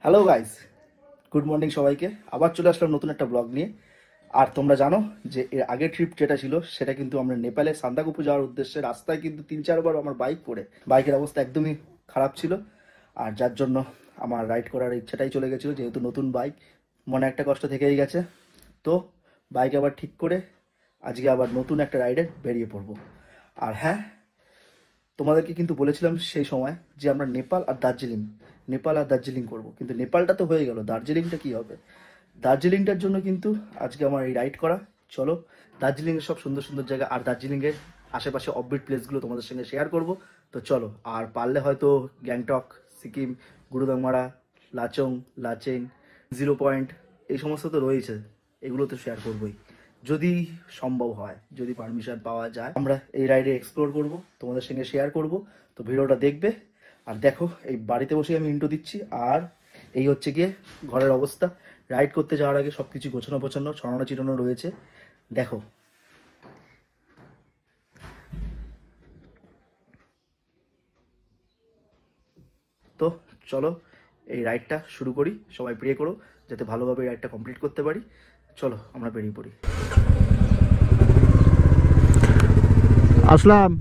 Hello guys, good morning সবাইকে। আবার চলে আসলাম নতুন একটা ব্লগ নিয়ে। আর তোমরা জানো যে এর আগের ট্রিপ যেটা ছিল সেটা কিন্তু আমরা নেপালে সান্দাকফু যাওয়ার উদ্দেশ্যে রাস্তায় কিন্তু 3-4বার আমার বাইক পড়ে বাইকের অবস্থা একদমই খারাপ ছিল। আর যার জন্য আমার রাইড করার ইচ্ছাটাই চলে গেছিলো, যেহেতু নতুন বাইক মনে একটা কষ্ট থেকেই গেছে। তো বাইক আবার ঠিক করে আজকে আবার নতুন একটা রাইডে বেরিয়ে পড়বো। আর হ্যাঁ, তোমাদেরকে কিন্তু বলেছিলাম সেই সময় যে আমরা নেপাল আর দার্জিলিং করব, কিন্তু নেপালটা তো হয়ে গেল, দার্জিলিংটা কি হবে? দার্জিলিংটার জন্য কিন্তু আজকে আমার এই রাইড করা। চলো দার্জিলিংয়ের সব সুন্দর সুন্দর জায়গা আর দার্জিলিংয়ের আশেপাশে অফবিট প্লেসগুলো তোমাদের সঙ্গে শেয়ার করব। তো চলো, আর পারলে হয়তো গ্যাংটক, সিকিম, গুরুদাংমারা, লাচেং, 0 পয়েন্ট এই সমস্ত তো রয়েছে, এগুলো তো শেয়ার করবোই যদি সম্ভব হয়, যদি পারমিশন পাওয়া যায়। আমরা এই রাইডে এক্সপ্লোর করব, তোমাদের সঙ্গে শেয়ার করব। তো ভিডিওটা দেখবে। আর দেখো, এই বাড়িতে বসে আমি ইন্ট্রো দিচ্ছি। আর এই হচ্ছে গিয়ে ঘরের অবস্থা। রাইড করতে যাওয়ার আগে সব কিছু গোছানো ছড়ানো চিটানো রয়েছে, দেখো। তো চলো এই রাইডটা শুরু করি। সবাই প্রে করো যাতে ভালোভাবে এই রাইডটা কমপ্লিট করতে পারি। চলো আমরা বেরিয়ে পড়ি। আসলাম।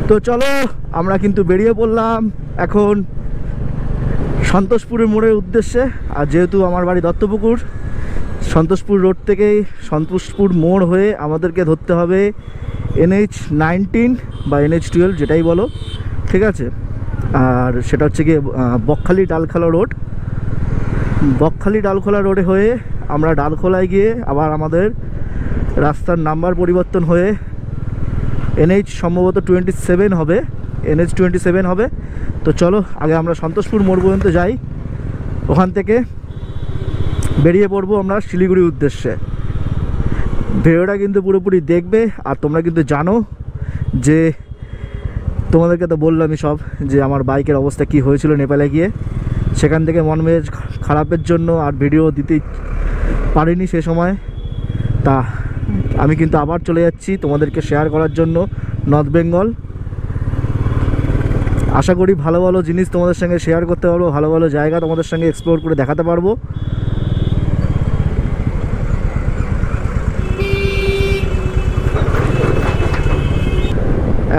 তো চলো আমরা কিন্তু বেরিয়ে পড়লাম এখন সন্তোষপুরের মোড়ের উদ্দেশ্যে। আর যেহেতু আমার বাড়ি দত্তপুকুর, সন্তোষপুর রোড থেকেই সন্তোষপুর মোড় হয়ে আমাদেরকে ধরতে হবে NH-19 বা NH-12 যেটাই বলো, ঠিক আছে। আর সেটা হচ্ছে গিয়ে বকখালি ডালখোলা রোডে হয়ে আমরা ডালখোলায় গিয়ে আবার আমাদের রাস্তার নাম্বার পরিবর্তন হয়ে NH সম্ভবত 27 হবে, NH-27 হবে। তো চলো আগে আমরা সন্তোষপুর মোড় পর্যন্ত যাই, ওখান থেকে বেরিয়ে পড়বো আমরা শিলিগুড়ির উদ্দেশ্যে। ভিডিওটা কিন্তু পুরোপুরি দেখবে। আর তোমরা কিন্তু জানো যে তোমাদেরকে তো বললামই সব, যে আমার বাইকের অবস্থা কি হয়েছিল নেপালে গিয়ে। সেখান থেকে মন মেজাজ খারাপের জন্য আর ভিডিও দিতে পারিনি সে সময়। তা আমি কিন্তু আবার চলে যাচ্ছি তোমাদেরকে শেয়ার করার জন্য নর্থ বেঙ্গল। আশা করি ভালো ভালো জিনিস তোমাদের সঙ্গে শেয়ার করতে পারবো, ভালো ভালো জায়গা তোমাদের সঙ্গে এক্সপ্লোর করে দেখাতে পারবো।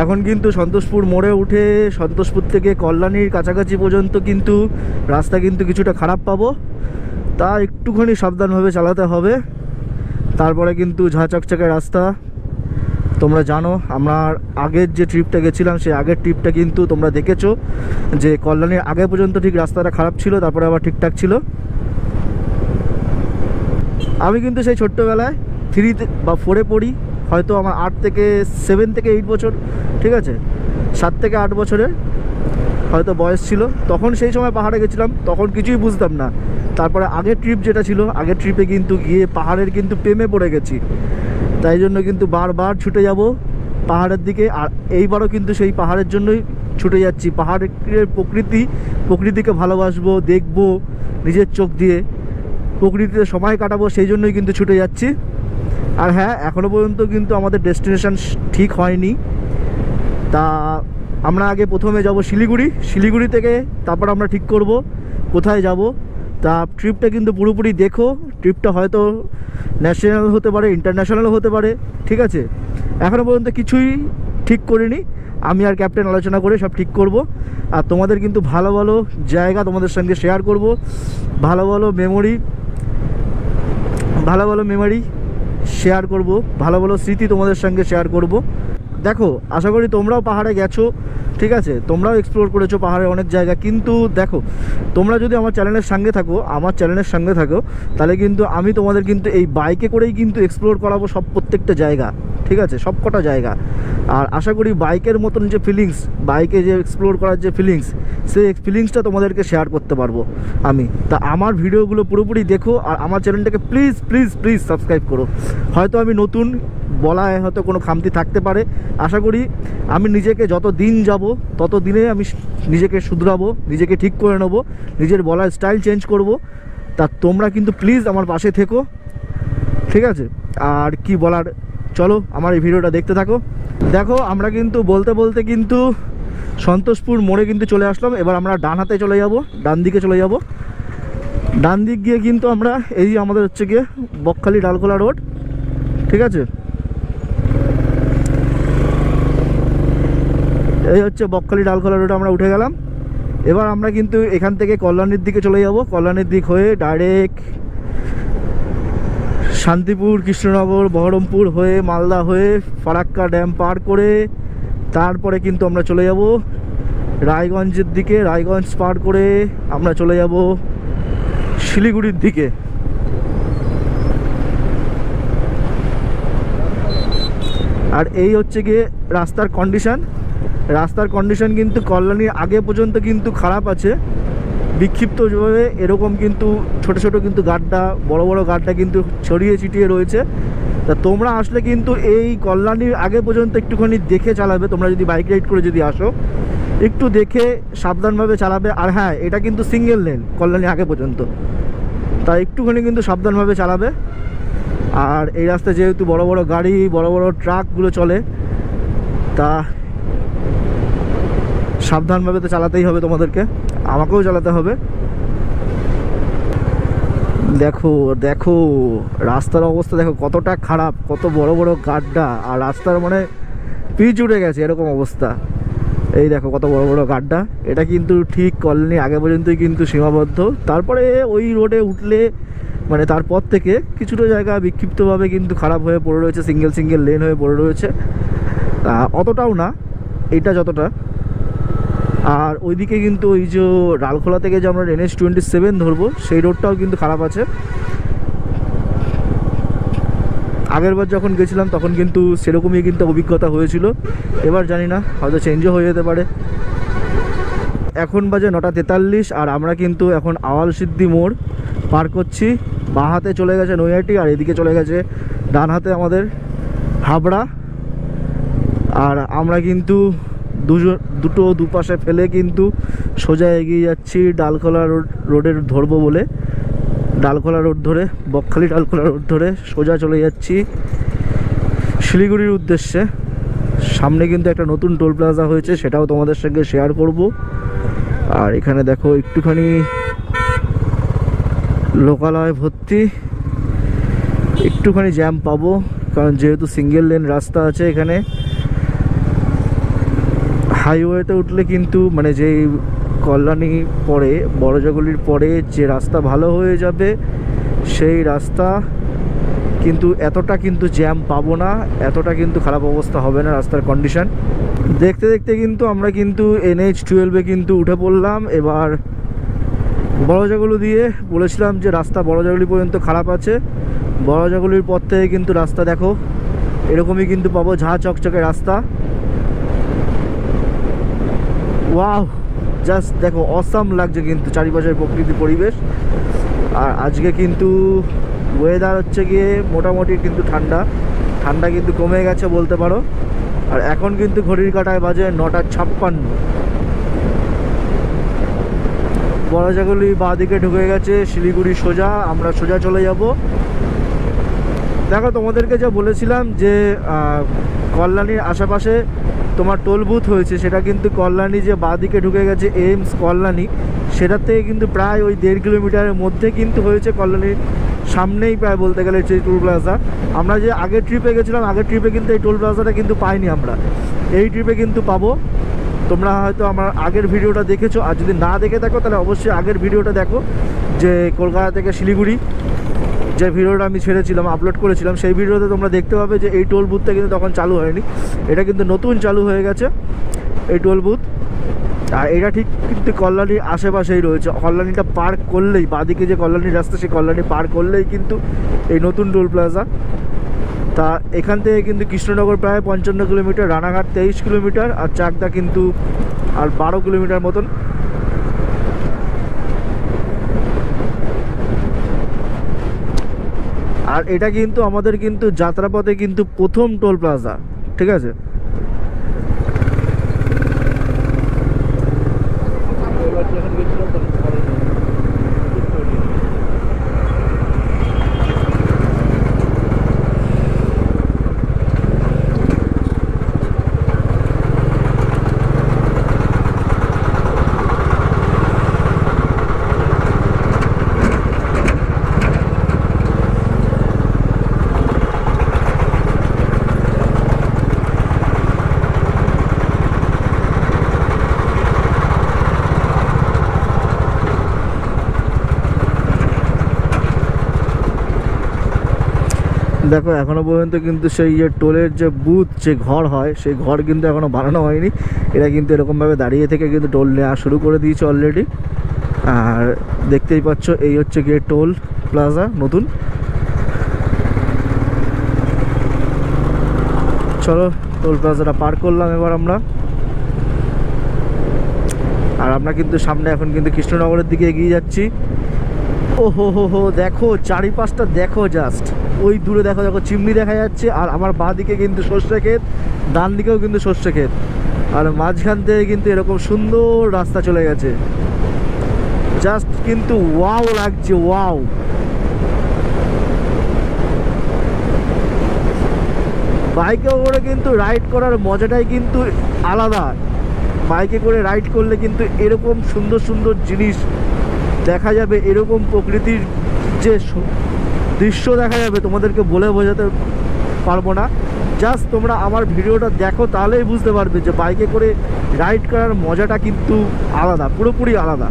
এখন কিন্তু সন্তোষপুর মোড়ে উঠে সন্তোষপুর থেকে কল্যাণীর কাছাকাছি পর্যন্ত কিন্তু রাস্তা কিন্তু কিছুটা খারাপ পাবো, তা একটুখানি সাবধানভাবে চালাতে হবে। তারপরে কিন্তু ঝাঁচকচকে রাস্তা। তোমরা জানো আমরা আগের যে ট্রিপটা গেছিলাম সেই আগের ট্রিপটা কিন্তু তোমরা দেখেছো যে কল্যাণীর আগে পর্যন্ত ঠিক রাস্তাটা খারাপ ছিল, তারপরে আবার ঠিকঠাক ছিল। আমি কিন্তু সেই ছোট্টবেলায় 3 বা 4-এ পড়ি, হয়তো আমার 7 থেকে 8 বছর, ঠিক আছে, 7 থেকে 8 বছরের হয়তো বয়স ছিল। তখন সেই সময় পাহাড়ে গেছিলাম, তখন কিছুই বুঝতাম না। তারপরে আগের ট্রিপ যেটা ছিল, আগের ট্রিপে কিন্তু গিয়ে পাহাড়ের কিন্তু প্রেমে পড়ে গেছি, তাই জন্য কিন্তু বারবার ছুটে যাব পাহাড়ের দিকে। আর এইবারও কিন্তু সেই পাহাড়ের জন্যই ছুটে যাচ্ছি। পাহাড়ের প্রকৃতিকে ভালোবাসবো, দেখবো নিজের চোখ দিয়ে, প্রকৃতিতে সময় কাটাবো, সেই জন্যই কিন্তু ছুটে যাচ্ছি। আর হ্যাঁ, এখনও পর্যন্ত কিন্তু আমাদের ডেস্টিনেশন ঠিক হয়নি। তা আমরা আগে প্রথমে যাব শিলিগুড়ি থেকে তারপর আমরা ঠিক করব কোথায় যাব। তা ট্রিপটা কিন্তু পুরোপুরি দেখো। ট্রিপটা হয়তো ন্যাশনাল হতে পারে, ইন্টারন্যাশনালও হতে পারে, ঠিক আছে। এখনও পর্যন্ত কিছুই ঠিক করিনি, আমি আর ক্যাপ্টেন আলোচনা করে সব ঠিক করব। আর তোমাদের কিন্তু ভালো ভালো জায়গা তোমাদের সঙ্গে শেয়ার করব, ভালো ভালো মেমোরি শেয়ার করব, ভালো ভালো স্মৃতি তোমাদের সঙ্গে শেয়ার করব। দেখো, আশা করি তোমরাও পাহাড়ে গেছো, ঠিক আছে, তোমরাও এক্সপ্লোর করেছো পাহাড়ের অনেক জায়গা। কিন্তু দেখো, তোমরা যদি আমার চ্যানেলের সঙ্গে থাকো তাহলে কিন্তু আমি তোমাদের কিন্তু এই বাইকে করেই কিন্তু এক্সপ্লোর করাবো প্রত্যেকটা জায়গা, ঠিক আছে, সব কটা জায়গা। আর আশা করি বাইকের মতন যে ফিলিংস, বাইকে যে এক্সপ্লোর করার যে ফিলিংস, সেই ফিলিংসটা তোমাদেরকে শেয়ার করতে পারবো আমি। তা আমার ভিডিওগুলো পুরোপুরি দেখো আর আমার চ্যানেলটাকে প্লিজ সাবস্ক্রাইব করো। হয়তো আমি নতুন, বলায় হয়তো কোনো খামতি থাকতে পারে। আশা করি আমি নিজেকে যত দিন যাব তত দিনে আমি নিজেকে শুধরাবো, নিজেকে ঠিক করে নেবো, নিজের বলার স্টাইল চেঞ্জ করব। তা তোমরা কিন্তু প্লিজ আমার পাশে থেকো, ঠিক আছে, আর কি বলার, চলো আমার এই ভিডিওটা দেখতে থাকো। দেখো আমরা কিন্তু বলতে বলতে কিন্তু সন্তোষপুর মোড়ে কিন্তু চলে আসলাম। এবার আমরা ডান হাতে চলে যাব, ডান দিকে চলে যাব। ডান দিক গিয়ে কিন্তু আমরা এই আমাদের হচ্ছে গিয়ে বকখালি ডালখোলা রোড, ঠিক আছে, এই হচ্ছে বকখালি ডালখোলা রোডে আমরা উঠে গেলাম। এবার আমরা কিন্তু এখান থেকে কল্যাণীর দিকে চলে যাব। কল্যাণীর দিক হয়ে ডাইরেক্ট শান্তিপুর, কৃষ্ণনগর, বহরমপুর হয়ে মালদা হয়ে ফারাক্কা ড্যাম পার করে তারপরে কিন্তু আমরা চলে যাব রায়গঞ্জের দিকে। রায়গঞ্জ পার করে আমরা চলে যাব শিলিগুড়ির দিকে। আর এই হচ্ছে গিয়ে রাস্তার কন্ডিশন। রাস্তার কন্ডিশন কিন্তু কল্যাণীর আগে পর্যন্ত কিন্তু খারাপ আছে, বিক্ষিপ্ত যেভাবে এরকম কিন্তু ছোট ছোট কিন্তু গাড্ডা, বড় বড় গাড্ডা কিন্তু ছড়িয়ে ছিটিয়ে রয়েছে। তা তোমরা আসলে কিন্তু এই কল্যাণীর আগে পর্যন্ত একটুখানি দেখে চালাবে। তোমরা যদি বাইক রাইড করে যদি আসো, একটু দেখে সাবধানভাবে চালাবে। আর হ্যাঁ, এটা কিন্তু সিঙ্গেল লেন কল্যাণী আগে পর্যন্ত, তাই একটুখানি কিন্তু সাবধানভাবে চালাবে। আর এই রাস্তায় যেহেতু বড় বড় গাড়ি, বড় বড় ট্রাকগুলো চলে, তা সাবধানভাবে তো চালাতেই হবে তোমাদেরকে, আমাকেও চালাতে হবে। দেখো দেখো রাস্তার অবস্থা দেখো কতটা খারাপ, কত বড় বড় গাড্ডা, আর রাস্তার মানে পিচ উঠে গেছে এরকম অবস্থা। এই দেখো কত বড় বড় গাড্ডা। এটা কিন্তু ঠিক কলোনি আগে পর্যন্তই কিন্তু সীমাবদ্ধ। তারপরে ওই রোডে উঠলে মানে তারপর থেকে কিছুটা জায়গা বিক্ষিপ্তভাবে কিন্তু খারাপ হয়ে পড়ে রয়েছে, সিঙ্গেল সিঙ্গেল লেন হয়ে পড়ে রয়েছে, অতটাও না এটা যতটা। আর ওইদিকে কিন্তু ওই যে ডালখোলা থেকে যে আমরা NH-27 ধরবো সেই রোডটাও কিন্তু খারাপ আছে। আগেরবার যখন গেছিলাম তখন কিন্তু সেরকমই কিন্তু অভিজ্ঞতা হয়েছিল, এবার জানি না, হয়তো চেঞ্জও হয়ে যেতে পারে। এখন বাজে 9:43 আর আমরা কিন্তু এখন আওয়াল সিদ্ধি মোড় পার করছি। বাঁ হাতে চলে গেছে নৈহাটি আর এদিকে চলে গেছে ডান হাতে আমাদের হাবড়া। আর আমরা কিন্তু দুটো দুপাশে ফেলে কিন্তু সোজা এগিয়ে যাচ্ছি ডালখোলা রোডের ধরবো বলে। ডালখোলা রোড ধরে, বকখালি ডালখোলা রোড ধরে সোজা চলে যাচ্ছি শিলিগুড়ির উদ্দেশ্যে। সামনে কিন্তু একটা নতুন টোল প্লাজা হয়েছে, সেটাও তোমাদের সঙ্গে শেয়ার করব। আর এখানে দেখো একটুখানি লোকালয় ভর্তি, একটুখানি জ্যাম পাবো, কারণ যেহেতু সিঙ্গেল লেন রাস্তা আছে এখানে। হাইওয়েতে উঠলে কিন্তু মানে যেই কল্যাণী পরে, বড়জগুলির পরে যে রাস্তা ভালো হয়ে যাবে সেই রাস্তা কিন্তু এতটা কিন্তু জ্যাম পাবো না, এতটা কিন্তু খারাপ অবস্থা হবে না রাস্তার কন্ডিশন। দেখতে দেখতে কিন্তু আমরা কিন্তু NH-12 কিন্তু উঠে পড়লাম। এবার বড়জগুলি দিয়ে বলেছিলাম যে রাস্তা বড়জগুলি পর্যন্ত খারাপ আছে, বড়জগুলির পর থেকে কিন্তু রাস্তা দেখো এরকমই কিন্তু পাবো, ঝাঁ চকচকে রাস্তা। ওয়াও, জাস্ট দেখো অসাম লাগছে কিন্তু চারিপাশের প্রকৃতি পরিবেশ। আর আজকে কিন্তু ওয়েদার হচ্ছে গিয়ে মোটামুটি কিন্তু ঠান্ডা ঠান্ডা কিন্তু কমে গেছে বলতে পারো। আর এখন কিন্তু ঘড়ির কাঁটায় বাজে 9:56। বড়জাগুলি বাঁ দিকে ঢুকে গেছে, শিলিগুড়ি সোজা, আমরা সোজা চলে যাব। দেখো তোমাদেরকে যা বলেছিলাম যে কল্যাণীর আশেপাশে তোমার টোল বুথ হয়েছে, সেটা কিন্তু কল্যাণী যে বাঁ দিকে ঢুকে গেছে এইমস কল্যাণী, সেটার থেকে কিন্তু প্রায় ওই 1.5 কিলোমিটারের মধ্যে কিন্তু হয়েছে কল্যাণীর সামনেই প্রায় বলতে গেলে সেই টোল প্লাজা। আমরা যে আগের ট্রিপে গেছিলাম, আগের ট্রিপে কিন্তু এই টোল প্লাজাটা কিন্তু পাইনি আমরা, এই ট্রিপে কিন্তু পাবো। তোমরা হয়তো আমার আগের ভিডিওটা দেখেছো, আর যদি না দেখে থাকো তাহলে অবশ্যই আগের ভিডিওটা দেখো, যে কলকাতা থেকে শিলিগুড়ি যে ভিডিওটা আমি ছেড়েছিলাম, আপলোড করেছিলাম, সেই ভিডিওতে তোমরা দেখতে পাবে যে এই টোল বুথটা কিন্তু তখন চালু হয়নি, এটা কিন্তু নতুন চালু হয়ে গেছে এই টোল বুথ। আর এটা ঠিক কিন্তু কল্যাণীর আশেপাশেই রয়েছে, কল্যাণীটা পার করলেই, বাঁদিকে যে কল্যাণীর রাস্তা সেই কল্যাণী পার করলেই কিন্তু এই নতুন টোল প্লাজা। তা এখান থেকে কিন্তু কৃষ্ণনগর প্রায় 55 কিলোমিটার, রানাঘাট 23 কিলোমিটার, আর চাকদা কিন্তু আর 12 কিলোমিটার মতন। আর এটা কিন্তু আমাদের কিন্তু যাত্রাপথে কিন্তু প্রথম টোল প্লাজা, ঠিক আছে। দেখো এখনো পর্যন্ত কিন্তু সেই যে টোলের যে বুথ যে ঘর হয় সেই ঘর কিন্তু এখনো বানানো হয়নি। এরা কিন্তু এরকমভাবে দাঁড়িয়ে থেকে কিন্তু টোল নেওয়া শুরু করে দিয়েছে অলরেডি। আর দেখতেই পাচ্ছ এই হচ্ছে গিয়ে টোল প্লাজা নতুন। চলো টোল প্লাজাটা পার করলাম এবার আমরা। আর আমরা কিন্তু সামনে এখন কিন্তু কৃষ্ণনগরের দিকে এগিয়ে যাচ্ছি। ও হো হো হো, দেখো চারিপাশটা দেখো, জাস্ট ওই দূরে দেখো, দেখো চিমনি দেখা যাচ্ছে। আর আমার বাঁ দিকে কিন্তু সর্ষে ক্ষেত, ডান দিকেও কিন্তু সর্ষে ক্ষেত, আর মাঝখান থেকে কিন্তু এরকম সুন্দর রাস্তা চলে গেছে। জাস্ট কিন্তু ওয়াও লাগছে, ওয়াও। বাইকে করে কিন্তু রাইড করার মজাটাই কিন্তু আলাদা। বাইকে করে রাইড করলে কিন্তু এরকম সুন্দর সুন্দর জিনিস দেখা যাবে, এরকম প্রকৃতির যে দৃশ্য দেখা যাবে তোমাদেরকে বলে বোঝাতে পারবো না। জাস্ট তোমরা আমার ভিডিওটা দেখো, তাহলেই বুঝতে পারবে যে বাইকে করে রাইড করার মজাটা কিন্তু আলাদা, পুরোপুরি আলাদা।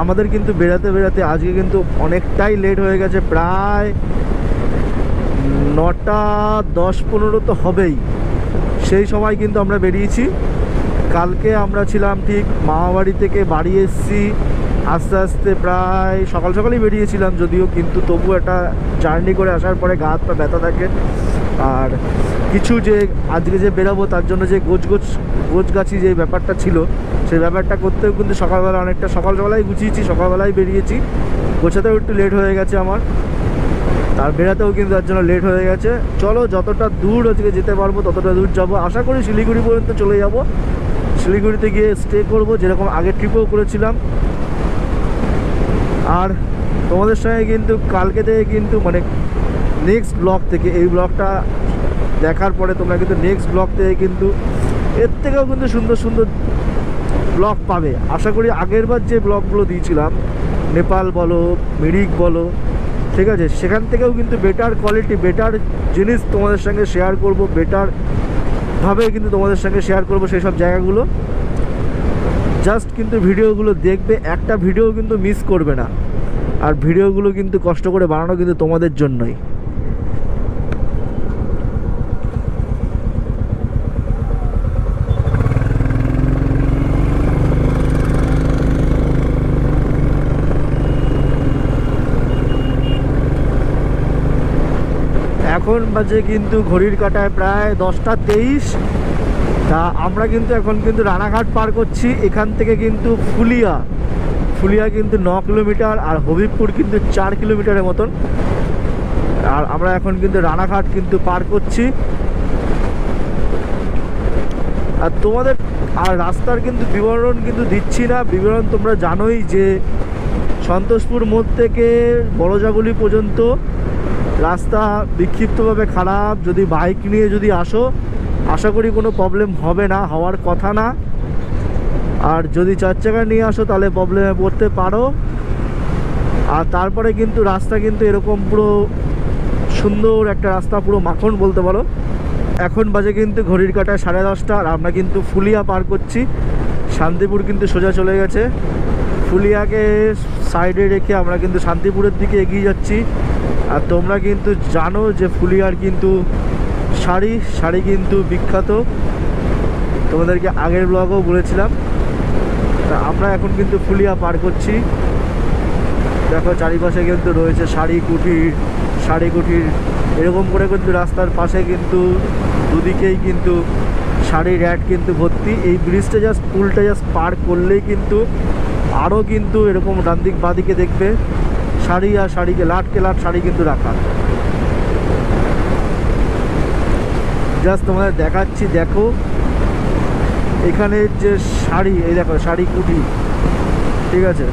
আমাদের কিন্তু বেড়াতে বেড়াতে আজকে কিন্তু অনেকটাই লেট হয়ে গেছে, প্রায় 9টা 10-15 তো হবেই। সেই সময় কিন্তু আমরা বেরিয়েছি। কালকে আমরা ছিলাম ঠিক মামাবাড়ি থেকে বাড়ি এসেছি আস্তে আস্তে, প্রায় সকাল সকালই বেরিয়েছিলাম যদিও, কিন্তু তবু একটা জার্নি করে আসার পরে গা হাত পা ব্যথা থাকে। আর কিছু যে আজকে যে বেরাবো তার জন্য যে গোছগাছি যে ব্যাপারটা ছিল, সেই ব্যাপারটা করতেও কিন্তু সকালবেলা অনেকটা সকালবেলায় গুছিয়েছি, সকালবেলায় বেরিয়েছি। গোছাতেও একটু লেট হয়ে গেছে আমার, তার বেরাতেও কিন্তু তার জন্য লেট হয়ে গেছে। চলো যতটা দূর আজকে যেতে পারবো ততটা দূর যাবো। আশা করি শিলিগুড়ি পর্যন্ত চলে যাব। শিলিগুড়িতে গিয়ে স্টে করব, যেরকম আগের ট্রিপেও করেছিলাম। আর তোমাদের সঙ্গে কিন্তু কালকে থেকে কিন্তু মানে নেক্সট ব্লগ থেকে, এই ব্লগটা দেখার পরে তোমরা কিন্তু নেক্সট ব্লগ থেকে কিন্তু এর থেকেও কিন্তু সুন্দর সুন্দর ব্লগ পাবে আশা করি। আগের বার যে ব্লগগুলো দিয়েছিলাম, নেপাল বলো, মিরিক বলো, ঠিক আছে, সেখান থেকেও কিন্তু বেটার কোয়ালিটি, বেটার জিনিস তোমাদের সঙ্গে শেয়ার করব, বেটারভাবে কিন্তু তোমাদের সঙ্গে শেয়ার করব সেই সব জায়গাগুলো। জাস্ট কিন্তু ভিডিওগুলো দেখবে, একটা ভিডিও কিন্তু মিস করবে না। আর ভিডিওগুলো কিন্তু কষ্ট করে বানানো কিন্তু তোমাদের জন্যই। এখন বাজে কিন্তু ঘড়ির কাঁটায় প্রায় 10টা 23। তা আমরা কিন্তু এখন কিন্তু রানাঘাট পার করছি। এখান থেকে কিন্তু ফুলিয়া কিন্তু 9 কিলোমিটার, আর হবিবপুর কিন্তু 4 কিলোমিটারের মতন। আর আমরা এখন কিন্তু রানাঘাট কিন্তু পার করছি। আর তোমাদের আর রাস্তার কিন্তু বিবরণ কিন্তু দিচ্ছি না, বিবরণ তোমরা জানোই যে সন্তোষপুর মোড় থেকে বড়জাগুলি পর্যন্ত রাস্তা বিক্ষিপ্তভাবে খারাপ। যদি বাইক নিয়ে যদি আসো, আশা করি কোনো প্রবলেম হবে না, হওয়ার কথা না। আর যদি 4 চাকা নিয়ে আসো তাহলে প্রবলেমে পড়তে পারো। আর তারপরে কিন্তু রাস্তা কিন্তু এরকম পুরো সুন্দর একটা রাস্তা, পুরো মাখন বলতে পারো। এখন বাজে কিন্তু ঘড়ির কাঁটায় 10:30। আর আমরা কিন্তু ফুলিয়া পার করছি। শান্তিপুর কিন্তু সোজা চলে গেছে। ফুলিয়াকে সাইডে রেখে আমরা কিন্তু শান্তিপুরের দিকে এগিয়ে যাচ্ছি। আর তোমরা কিন্তু জানো যে ফুলিয়ার কিন্তু শাড়ি কিন্তু বিখ্যাত, তোমাদেরকে আগের ব্লগেও বলেছিলাম। তা আমরা এখন কিন্তু ফুলিয়া পার করছি। দেখো চারিপাশে কিন্তু রয়েছে শাড়ি কুঠির এরকম করে কিন্তু রাস্তার পাশে কিন্তু দুদিকেই কিন্তু শাড়ির অ্যাড কিন্তু ভর্তি। এই ব্রিজটা জাস্ট পুলটা জাস্ট পার করলেই কিন্তু আরও কিন্তু এরকম ডান দিক বাঁ দিকে দেখবে শাড়ি, আর শাড়িকে লাটকে লাট শাড়ি কিন্তু রাখা। জাস্ট তোমাদের দেখাচ্ছি, দেখো এখানে যে শাড়ি, এই দেখো শাড়ি কুঠি, ঠিক আছে।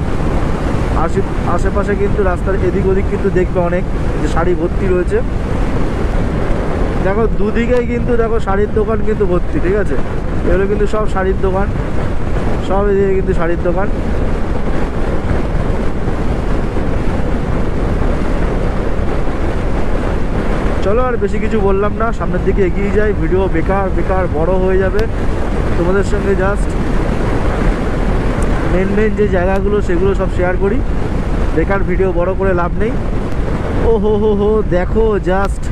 আশেপাশে কিন্তু রাস্তার এদিক ওদিক কিন্তু দেখবে অনেক যে শাড়ি ভর্তি রয়েছে। দেখো দুদিকেই কিন্তু দেখো শাড়ির দোকান কিন্তু ভর্তি, ঠিক আছে। এগুলো কিন্তু সব শাড়ির দোকান, সব এদিকে কিন্তু শাড়ির দোকান। চলো আর বেশি কিছু বললাম না, সামনের দিকে এগিয়ে যাই। ভিডিও বেকার বড় হয়ে যাবে। তোমাদের সঙ্গে জাস্ট মেন যে জায়গাগুলো সেগুলো সব শেয়ার করি, বেকার ভিডিও বড় করে লাভ নেই। ও হো হো হো, দেখো জাস্ট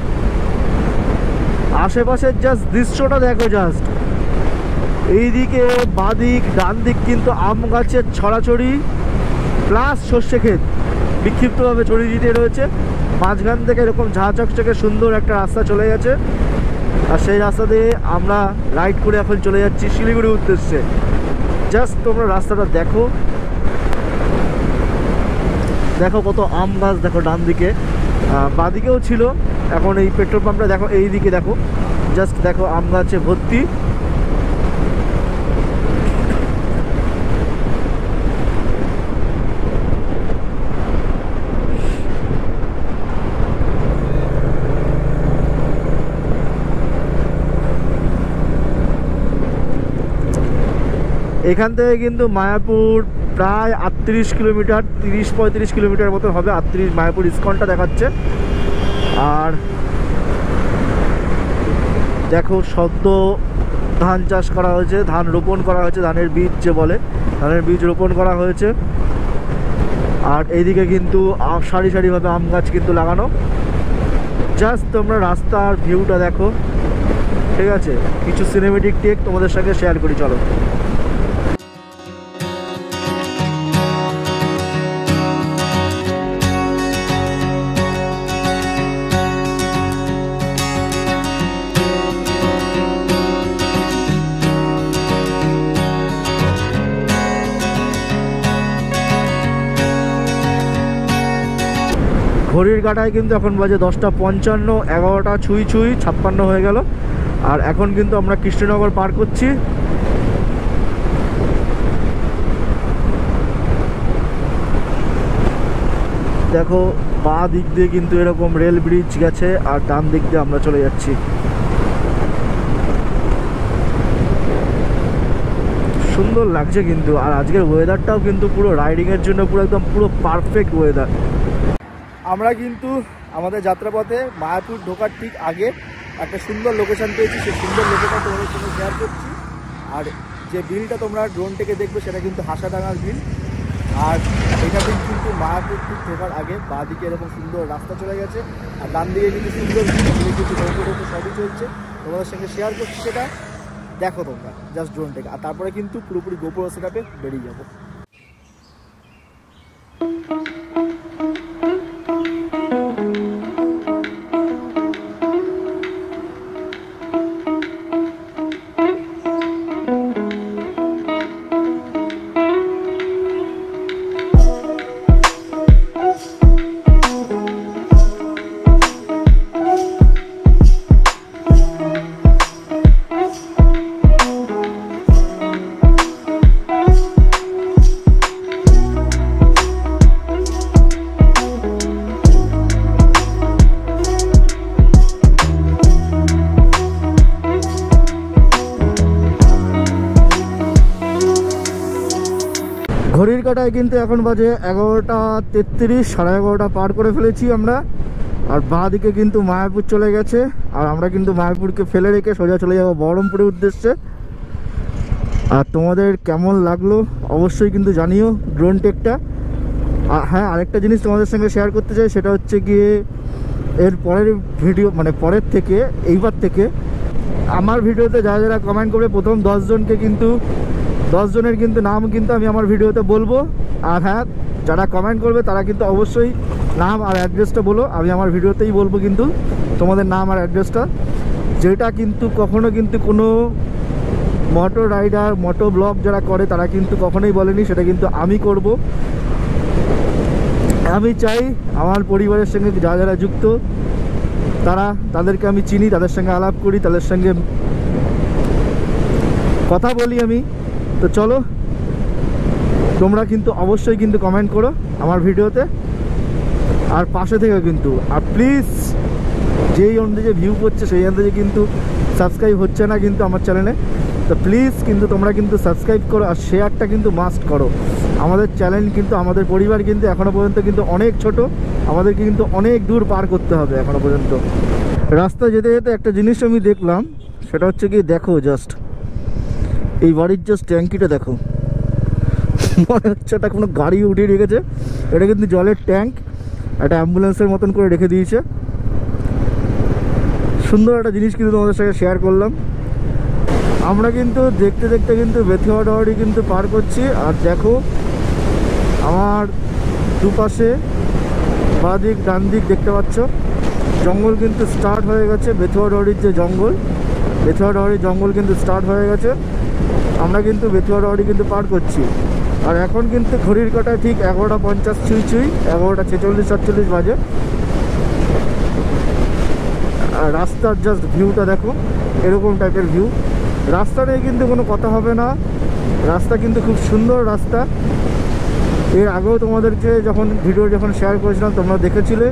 আশেপাশের জাস্ট দৃশ্যটা দেখো জাস্ট। এইদিকে বাদিক ডান দিক কিন্তু আম গাছের ছড়াছড়ি প্লাস সর্ষে ক্ষেত বিক্ষিপ্তভাবে ছড়িয়ে দিতে রয়েছে। মাঝখান থেকে এরকম ঝাঁ চকচকে সুন্দর একটা রাস্তা চলে গেছে, আর সেই রাস্তা দিয়ে আমরা রাইড করে এখন চলে যাচ্ছি শিলিগুড়ির উদ্দেশ্যে। জাস্ট তোমরা রাস্তাটা দেখো, দেখো কত আম গাছ, দেখো ডান দিকে, বাদিকেও ছিল। এখন এই পেট্রোল পাম্পটা দেখো, এই দিকে দেখো, জাস্ট দেখো আম গাছে ভর্তি। এখান থেকে কিন্তু মায়াপুর প্রায় 38 কিলোমিটার, 30-35 কিলোমিটার মতো হবে। 38 মায়াপুর ইস্কনটা দেখাচ্ছে। আর দেখো সদ্য ধান চাষ করা হয়েছে, ধান রোপণ করা হয়েছে, ধানের বীজ যে বলে, ধানের বীজ রোপণ করা হয়েছে। আর এইদিকে কিন্তু সারি সারিভাবে আম গাছ কিন্তু লাগানো। জাস্ট তোমরা রাস্তার ভিউটা দেখো, ঠিক আছে? কিছু সিনেমেটিক টেক তোমাদের সঙ্গে শেয়ার করি, চলো। ঘড়ির কাঁটায় কিন্তু এখন বাজে 10টা 55, 11টা ছুঁই 56 হয়ে গেল। আর এখন কিন্তু আমরা কৃষ্ণনগর পার করছি। দেখো বাঁ দিক দিয়ে কিন্তু এরকম রেল ব্রিজ গেছে, আর ডান দিক দিয়ে আমরা চলে যাচ্ছি। সুন্দর লাগছে কিন্তু। আর আজকের ওয়েদারটাও কিন্তু পুরো রাইডিংয়ের জন্য পুরো একদম পুরো পারফেক্ট ওয়েদার। আমরা কিন্তু আমাদের যাত্রাপথে মায়াপুর ঢোকার ঠিক আগে একটা সুন্দর লোকেশন পেয়েছি, সেই সুন্দর লোকেশন তোমাদের সঙ্গে শেয়ার করছি। আর যে বিলটা তোমরা ড্রোন থেকে দেখবে সেটা কিন্তু হাসাডাঙ্গার বিল। আর এটা কিন্তু মায়াপুর ঠিক ঢোকার আগে বাঁ দিকে এরকম সুন্দর রাস্তা চলে গেছে, আর ডান দিকে কিন্তু সুন্দর কিন্তু নৌকো সবই চলছে, তোমাদের সঙ্গে শেয়ার করছি। সেটা দেখো তোমরা জাস্ট ড্রোন থেকে। আর তারপরে কিন্তু পুরোপুরি গোপুর সেটআপে বেরিয়ে যাবো। ঘড়ির কাঁটায় কিন্তু এখন বাজে 11টা 33, 11:30 পার করে ফেলেছি আমরা। আর বাঁ দিকে কিন্তু মায়াপুর চলে গেছে, আর আমরা কিন্তু মায়াপুরকে ফেলে রেখে সোজা চলে যাবো বহরমপুরের উদ্দেশ্যে। আর তোমাদের কেমন লাগলো অবশ্যই কিন্তু জানিও ড্রোন টেকটা। হ্যাঁ, আরেকটা জিনিস তোমাদের সঙ্গে শেয়ার করতে চাই, সেটা হচ্ছে গিয়ে এর পরের ভিডিও, মানে পরের থেকে এইবার থেকে আমার ভিডিওতে যারা যারা কমেন্ট করবে প্রথম 10 জনকে কিন্তু 10 জনের কিন্তু নাম কিন্তু আমি আমার ভিডিওতে বলবো। আর হ্যাঁ, যারা কমেন্ট করবে তারা কিন্তু অবশ্যই নাম আর অ্যাড্রেসটা বলো, আমি আমার ভিডিওতেই বলবো কিন্তু তোমাদের নাম আর অ্যাড্রেসটা। যেটা কিন্তু কখনো কিন্তু কোনো মোটর রাইডার, মোটো ব্লগ যারা করে তারা কিন্তু কখনোই বলেনি, সেটা কিন্তু আমি করব। আমি চাই আমার পরিবারের সঙ্গে যারা যারা যুক্ত তাদেরকে আমি চিনি, তাদের সঙ্গে আলাপ করি, তাদের সঙ্গে কথা বলি আমি। তো চলো, তোমরা কিন্তু অবশ্যই কিন্তু কমেন্ট করো আমার ভিডিওতে, আর পাশে থেকে কিন্তু। আর প্লিজ যেই অনুযায়ী ভিউ করছে সেই অনুযায়ী কিন্তু সাবস্ক্রাইব হচ্ছে না কিন্তু আমার চ্যানেলে, তো প্লিজ কিন্তু তোমরা কিন্তু সাবস্ক্রাইব করো, আর শেয়ারটা কিন্তু মাস্ট করো। আমাদের চ্যানেল কিন্তু, আমাদের পরিবার কিন্তু এখনও পর্যন্ত কিন্তু অনেক ছোট, আমাদেরকে কিন্তু অনেক দূর পার করতে হবে এখনও পর্যন্ত। রাস্তা যেতে যেতে একটা জিনিস আমি দেখলাম, সেটা হচ্ছে কি, দেখো জাস্ট এই বাড়ির জাস্ট ট্যাঙ্কিটা দেখো, মনে হচ্ছে এটা কোনো গাড়ি উঠিয়ে রেখেছে। এটা কিন্তু জলের ট্যাঙ্ক। একটা অ্যাম্বুলেন্সের মতন করে রেখে দিয়েছে। সুন্দর একটা জিনিস কিন্তু তোমাদের সাথে শেয়ার করলাম। আমরা কিন্তু দেখতে দেখতে কিন্তু বেথুয়া ডহরি কিন্তু পার করছি। আর দেখো আমার দুপাশে বাঁ দিক ডান দিক দেখতে পাচ্ছ জঙ্গল কিন্তু স্টার্ট হয়ে গেছে। বেথুয়া ডহরির যে জঙ্গল, বেথুয়া ডহরির জঙ্গল কিন্তু স্টার্ট হয়ে গেছে। আমরা কিন্তু বেথুয়া ডহরি কিন্তু পার করছি। আর এখন কিন্তু ঘড়ির কাঁটায় ঠিক 11:50 ছুঁই 11:46-47 বাজে। আর রাস্তার জাস্ট ভিউটা দেখো, এরকম টাইপের ভিউ। রাস্তা নিয়ে কিন্তু কোনো কথা হবে না, রাস্তা কিন্তু খুব সুন্দর রাস্তা। এর আগেও তোমাদেরকে ভিডিও যখন শেয়ার করেছিলাম তোমরা দেখেছিলে।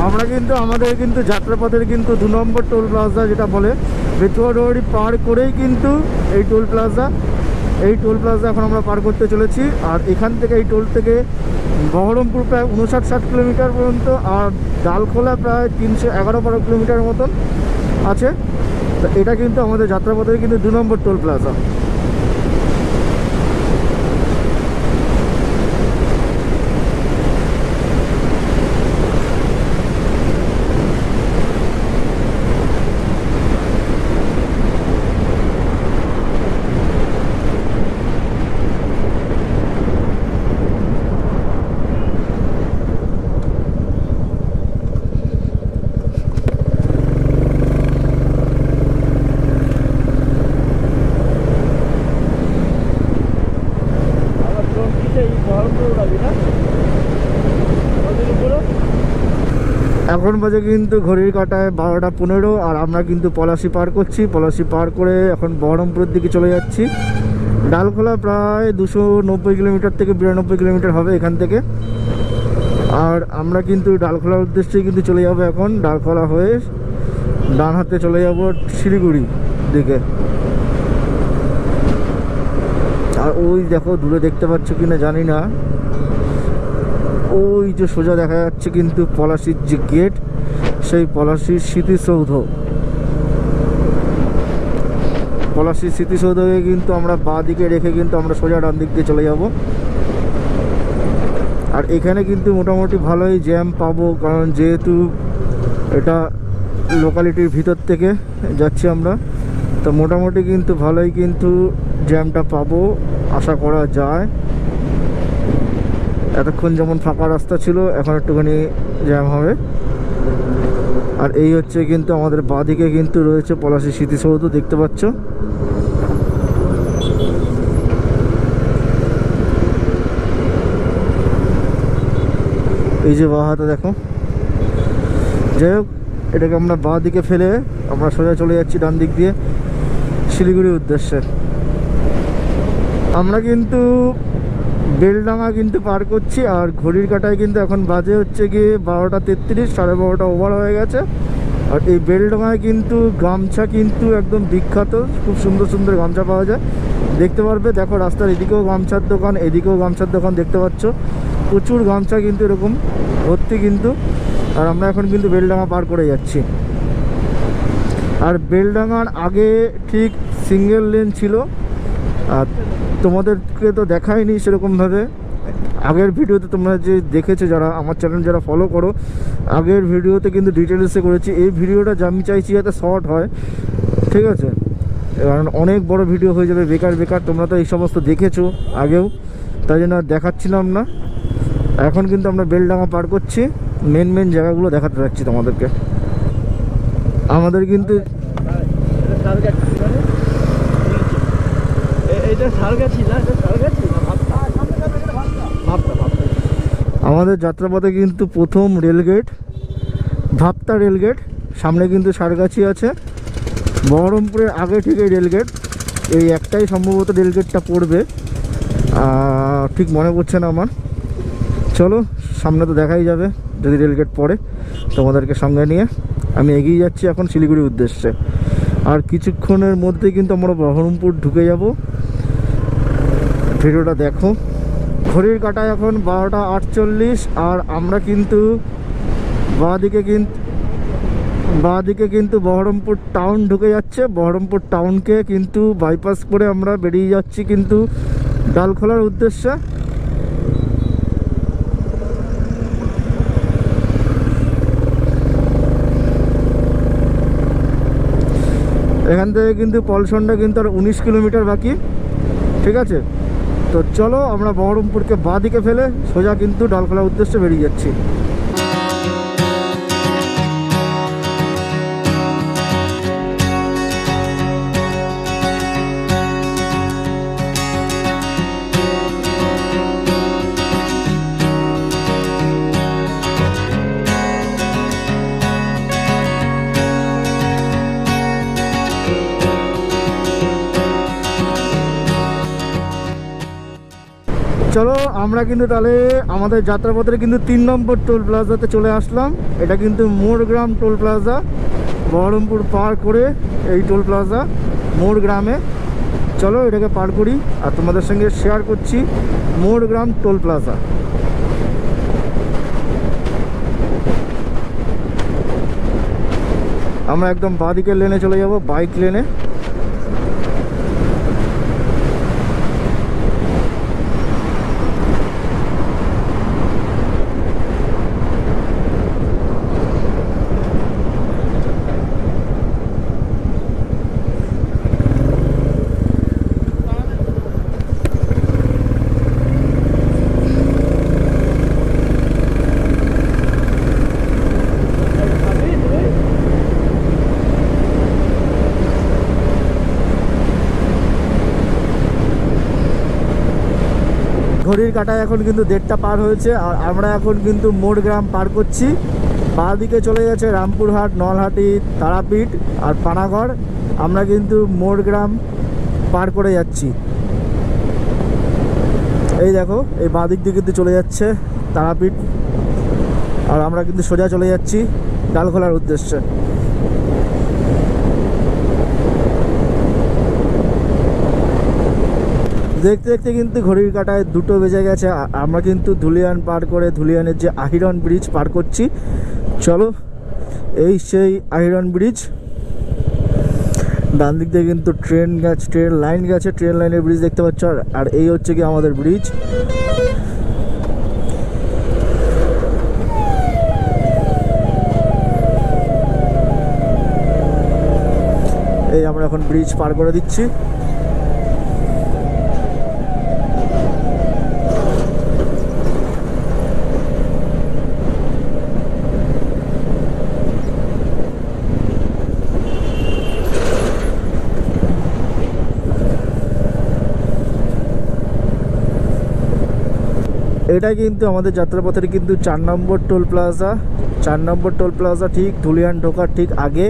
আমরা কিন্তু আমাদের কিন্তু যাত্রাপথের কিন্তু 2 নম্বর টোল প্লাজা যেটা বলে, বেথুয়া ডহরি পার করেই কিন্তু এই টোল প্লাজা এখন আমরা পার করতে চলেছি। আর এখান থেকে এই টোল থেকে বহরমপুর প্রায় 59-60 কিলোমিটার পর্যন্ত, আর ডালখোলা প্রায় 311-12 কিলোমিটার মতন আছে। তো এটা কিন্তু আমাদের যাত্রাপথের কিন্তু 2 নম্বর টোল প্লাজা। এখন বাজে কিন্তু ঘড়ির কাঁটায় 12:15। আর আমরা কিন্তু পলাশি পার করছি। পলাশি পার করে এখন বহরমপুরের দিকে চলে যাচ্ছি। ডালখোলা প্রায় 290 কিলোমিটার থেকে 92 কিলোমিটার হবে এখান থেকে। আর আমরা কিন্তু ডালখোলার উদ্দেশ্যে কিন্তু চলে যাবো। এখন ডালখোলা হয়ে ডান হাতে চলে যাব শিলিগুড়ি দিকে। আর ওই দেখো দূরে দেখতে পাচ্ছ কিনা জানি না, ওই যে সোজা দেখা যাচ্ছে কিন্তু পলাশির যে গেট, সেই পলাশির স্মৃতিসৌধ। পলাশির স্মৃতিসৌধকে কিন্তু আমরা বাঁ দিকে রেখে কিন্তু আমরা সোজা ডান দিক দিয়ে চলে যাব। আর এখানে কিন্তু মোটামুটি ভালোই জ্যাম পাবো, কারণ যেহেতু এটা লোকালিটির ভিতর থেকে যাচ্ছি আমরা, তো মোটামুটি কিন্তু ভালোই কিন্তু জ্যামটা পাবো আশা করা যায়। এতক্ষণ যেমন ফাঁকা রাস্তা ছিল, এখন একটুখানি জ্যাম হবে। আর এই হচ্ছে কিন্তু আমাদের বাঁদিকে কিন্তু রয়েছে পলাশী স্মৃতিসৌধ, দেখতে পাচ্ছ। এই যে বাঁ হাতে দেখো। যাই হোক, এটাকে আমরা বাঁ দিকে ফেলে আমরা সোজা চলে যাচ্ছি ডান দিক দিয়ে শিলিগুড়ির উদ্দেশ্যে। আমরা কিন্তু বেলডাঙ্গা কিন্তু পার করছি। আর ঘড়ির কাঁটায় কিন্তু এখন বাজে হচ্ছে গিয়ে 12:33, 12:30 ওভার হয়ে গেছে। আর এই বেলডাঙ্গায় কিন্তু গামছা কিন্তু একদম বিখ্যাত, খুব সুন্দর সুন্দর গামছা পাওয়া যায়, দেখতে পারবে। দেখো রাস্তার এদিকেও গামছার দোকান, এদিকেও গামছার দোকান দেখতে পাচ্ছ, প্রচুর গামছা কিন্তু এরকম ভর্তি কিন্তু। আর আমরা এখন কিন্তু বেলডাঙ্গা পার করে যাচ্ছি। আর বেলডাঙ্গার আগে ঠিক সিঙ্গেল লেন ছিল, আর তোমাদেরকে তো দেখায়নি সেরকমভাবে। আগের ভিডিওতে তোমরা যে দেখেছো, যারা আমার চ্যানেল যারা ফলো করো, আগের ভিডিওতে কিন্তু ডিটেলসে করেছি। এই ভিডিওটা আমি চাইছি যাতে শর্ট হয়, ঠিক আছে, কারণ অনেক বড় ভিডিও হয়ে যাবে বেকার। তোমরা তো এই সমস্ত দেখেছো আগেও, তাই জন্য দেখাচ্ছিলাম না। এখন কিন্তু আমরা বেলডাঙ্গা পার করছি, মেন জায়গাগুলো দেখাতে যাচ্ছি তোমাদেরকে। আমাদের কিন্তু আমাদের যাত্রাপথে কিন্তু প্রথম রেলগেট ভাপ্তা রেলগেট, সামনে কিন্তু সারগাছি আছে। বহরমপুরের আগে ঠিক এই রেলগেট, এই একটাই সম্ভবত রেলগেটটা পড়বে, ঠিক মনে পড়ছে না আমার। চলো সামনে তো দেখাই যাবে যদি রেলগেট পড়ে। তোমাদেরকে সঙ্গে নিয়ে আমি এগিয়ে যাচ্ছি এখন শিলিগুড়ির উদ্দেশ্যে। আর কিছুক্ষণের মধ্যে কিন্তু আমরা বহরমপুর ঢুকে যাব। ভিডিওটা দেখো। ঘড়ির কাঁটায় এখন 12:48। আর আমরা কিন্তু বাঁদিকে কিন্তু বহরমপুর টাউন ঢুকে যাচ্ছে। বহরমপুর টাউনকে কিন্তু বাইপাস করে আমরা বেরিয়ে যাচ্ছি কিন্তু ডালখোলার উদ্দেশ্যে। এখান থেকে কিন্তু পলসনটা কিন্তু আর 19 কিলোমিটার বাকি, ঠিক আছে। তো চলো আমরা বহরমপুরকে বাঁ দিকে ফেলে সোজা কিন্তু ডালখোলার উদ্দেশ্যে বেরিয়ে যাচ্ছি। চলো আমরা কিন্তু তাহলে আমাদের যাত্রাপথে কিন্তু 3 নম্বর টোল প্লাজাতে চলে আসলাম। এটা কিন্তু মোড়গ্রাম টোল প্লাজা, বহরমপুর পার করে এই টোল প্লাজা মোড়গ্রামে। চলো এটাকে পার করি আর তোমাদের সঙ্গে শেয়ার করছি মোড়গ্রাম টোল প্লাজা। আমরা একদম বাঁদিকের লেনে চলে যাব, বাইক লেনে। ঘড়ির কাঁটায় এখন কিন্তু 1:30 পার হয়েছে আর আমরা এখন কিন্তু মোড়গ্রাম পার করছি। বাঁ দিকে চলে গেছে রামপুরহাট, নলহাটি, তারাপীঠ আর পানাগড়। আমরা কিন্তু মোড়গ্রাম পার করে যাচ্ছি। এই দেখো এই বাঁ দিক দিয়ে কিন্তু চলে যাচ্ছে তারাপীঠ আর আমরা কিন্তু সোজা চলে যাচ্ছি ডালখোলার উদ্দেশ্যে। দেখতে দেখতে কিন্তু ঘড়ির কাঁটায় 2টো বেজে গেছে। আমরা কিন্তু ধুলিয়ান পার করে ধুলিয়ানের যে আহিরন ব্রিজ পার করছি। চলো এই সেই আহিরন ব্রিজ। ডান দিক দিয়ে কিন্তু ট্রেন লাইন গেছে, ট্রেন লাইনের ব্রিজ দেখতে পাচ্ছ। আর এই হচ্ছে কি আমাদের ব্রিজ। এই আমরা এখন ব্রিজ পার করে দিচ্ছি। এটা কিন্তু আমাদের যাত্রাপথের কিন্তু 4 নম্বর টোল প্লাজা। 4 নম্বর টোল প্লাজা ঠিক ধুলিয়ান ঢোকার ঠিক আগে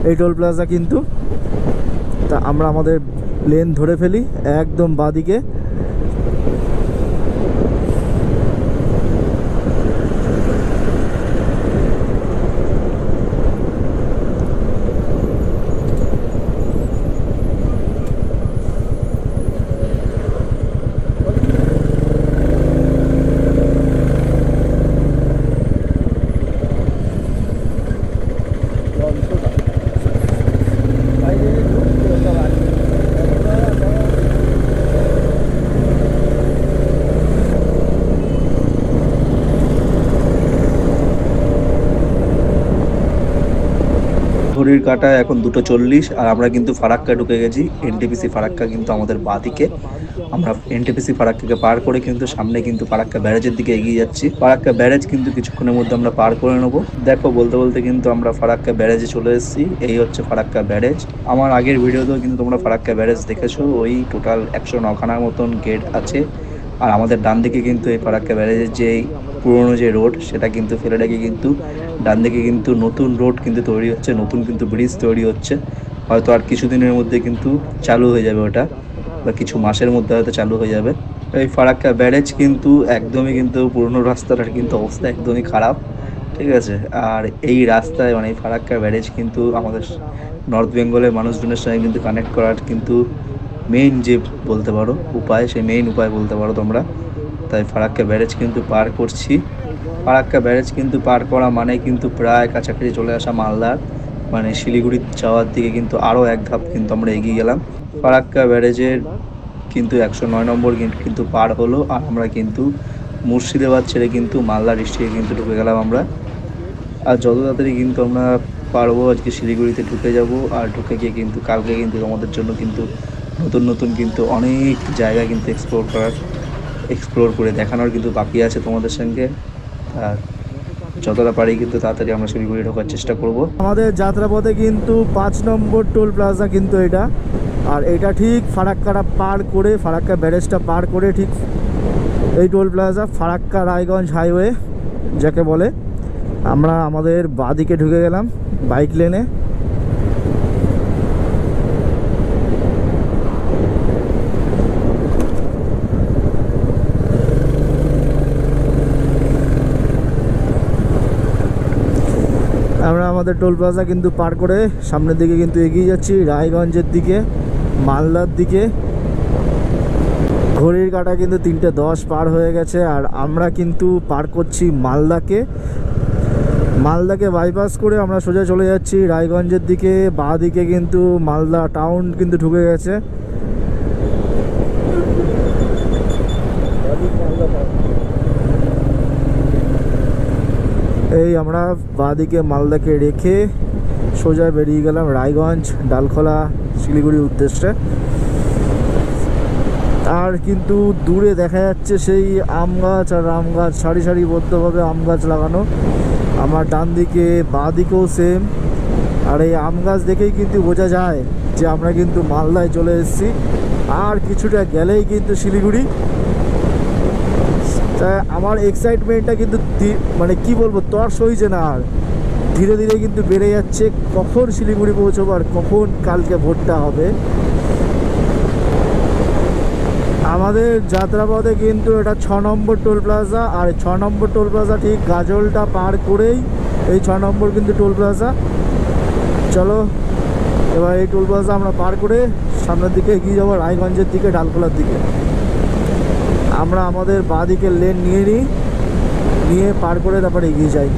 এই টোল প্লাজা কিন্তু। তা আমরা আমাদের লেন ধরে ফেলি একদম বাঁদিকে। ঘড়ির কাঁটায় এখন 2:40 আর আমরা কিন্তু ফারাক্কা ঢুকে গেছি। এনটিপিসি ফারাক্কা কিন্তু আমাদের বাঁদিকে। আমরা এনটিপিসি ফারাক্কাকে পার করে কিন্তু সামনে কিন্তু ফারাক্কা ব্যারেজের দিকে এগিয়ে যাচ্ছি। ফারাক্কা ব্যারেজ কিন্তু কিছুক্ষণের মধ্যে আমরা পার করে নেবো। দেখো বলতে বলতে কিন্তু আমরা ফারাক্কা ব্যারেজে চলে এসেছি। এই হচ্ছে ফারাক্কা ব্যারেজ। আমার আগের ভিডিওতেও কিন্তু তোমরা ফারাক্কা ব্যারেজ দেখেছো। ওই টোটাল 109খানার মতন গেট আছে। আর আমাদের ডান দিকে কিন্তু এই ফারাক্কা ব্যারেজের যে পুরনো যে রোড সেটা কিন্তু ফেলে রেখে কিন্তু ডান দিকে কিন্তু নতুন রোড কিন্তু তৈরি হচ্ছে, নতুন কিন্তু ব্রিজ তৈরি হচ্ছে। হয়তো আর কিছুদিনের মধ্যে কিন্তু চালু হয়ে যাবে ওটা, বা কিছু মাসের মধ্যে হয়তো চালু হয়ে যাবে। এই ফারাক্কা ব্যারেজ কিন্তু একদমই কিন্তু পুরনো রাস্তাটার কিন্তু অবস্থা একদমই খারাপ, ঠিক আছে। আর এই রাস্তায় মানে এই ফারাক্কা ব্যারেজ কিন্তু আমাদের নর্থ বেঙ্গলের মানুষজনের সঙ্গে কিন্তু কানেক্ট করার কিন্তু মেইন যে বলতে পারো উপায়, সেই মেইন উপায় বলতে পারো তোমরা। তাই ফারাক্কা ব্যারেজ কিন্তু পার করছি। ফারাক্কা ব্যারেজ কিন্তু পার করা মানে কিন্তু প্রায় কাছাকাছি চলে আসা মালদার, মানে শিলিগুড়ি যাওয়ার দিকে কিন্তু আরও এক ধাপ কিন্তু আমরা এগিয়ে গেলাম। ফারাক্কা ব্যারেজের কিন্তু 109 নম্বর গেট কিন্তু পার হলো। আর আমরা কিন্তু মুর্শিদাবাদ ছেড়ে কিন্তু মালদা ডিস্ট্রিক্টে কিন্তু ঢুকে গেলাম আমরা। আর যত তাড়াতাড়ি কিন্তু আমরা পারবো আজকে শিলিগুড়িতে ঢুকে যাব, আর ঢুকে গিয়ে কিন্তু কালকে কিন্তু আমাদের জন্য কিন্তু নতুন নতুন কিন্তু অনেক জায়গা কিন্তু এক্সপ্লোর করে দেখানোর কিন্তু বাকি আছে তোমাদের সঙ্গে। আর যতটা পারি কিন্তু তাড়াতাড়ি আমরা শিলিগুড়ি ঢোকার চেষ্টা করব। আমাদের যাত্রাপথে কিন্তু 5 নম্বর টোল প্লাজা কিন্তু এটা, আর এটা ঠিক ফারাক্কাটা পার করে, ফারাক্কা ব্যারেজটা পার করে ঠিক এই toll plaza Farakka Raiganj highway যাকে বলে। আমরা আমাদের বাঁদিকে ঢুকে গেলাম বাইক লেনে। আমরা আমাদের টোল প্লাজা কিন্তু পার করে সামনের দিকে কিন্তু এগিয়ে যাচ্ছি রায়গঞ্জের দিকে, মালদার দিকে। ঘড়ির কাঁটা কিন্তু 3:10 পার হয়ে গেছে, আর আমরা কিন্তু পার করছি মালদাকে বাইপাস করে আমরা সোজা চলে যাচ্ছি রায়গঞ্জের দিকে। বাঁ দিকে কিন্তু মালদা টাউন কিন্তু ঢুকে গেছে। এই আমরা বাঁদিকে মালদাকে রেখে সোজা বেরিয়ে গেলাম রায়গঞ্জ, ডালখোলা, শিলিগুড়ির উদ্দেশ্যে। আর কিন্তু দূরে দেখা যাচ্ছে সেই আম গাছ আর আম গাছ, সারি সারিবদ্ধভাবে আম গাছ লাগানো। আমার ডান দিকে বাঁ দিকেও সেম। আর এই আম গাছ দেখেই কিন্তু বোঝা যায় যে আমরা কিন্তু মালদায় চলে এসেছি। আর কিছুটা গেলেই কিন্তু শিলিগুড়ি। তাই আমার এক্সাইটমেন্টটা কিন্তু মানে কি বলবো, তর সইছে না। আর ধীরে ধীরে কিন্তু বেড়ে যাচ্ছে কখন শিলিগুড়ি পৌঁছবো আর কখন কালকে ভোরটা হবে। আমাদের যাত্রাপথে কিন্তু এটা 6 নম্বর টোল প্লাজা, আর 6 নম্বর টোল প্লাজা ঠিক গাজলটা পার করেই এই 6 নম্বর কিন্তু টোল প্লাজা। চলো এবার এই টোল প্লাজা আমরা পার করে সামনের দিকে এগিয়ে যাবো রায়গঞ্জের দিকে, ডালখোলার দিকে। আমরা আমাদের বাঁ দিকের লেন নিয়ে পার করে তারপরে এগিয়ে যাই।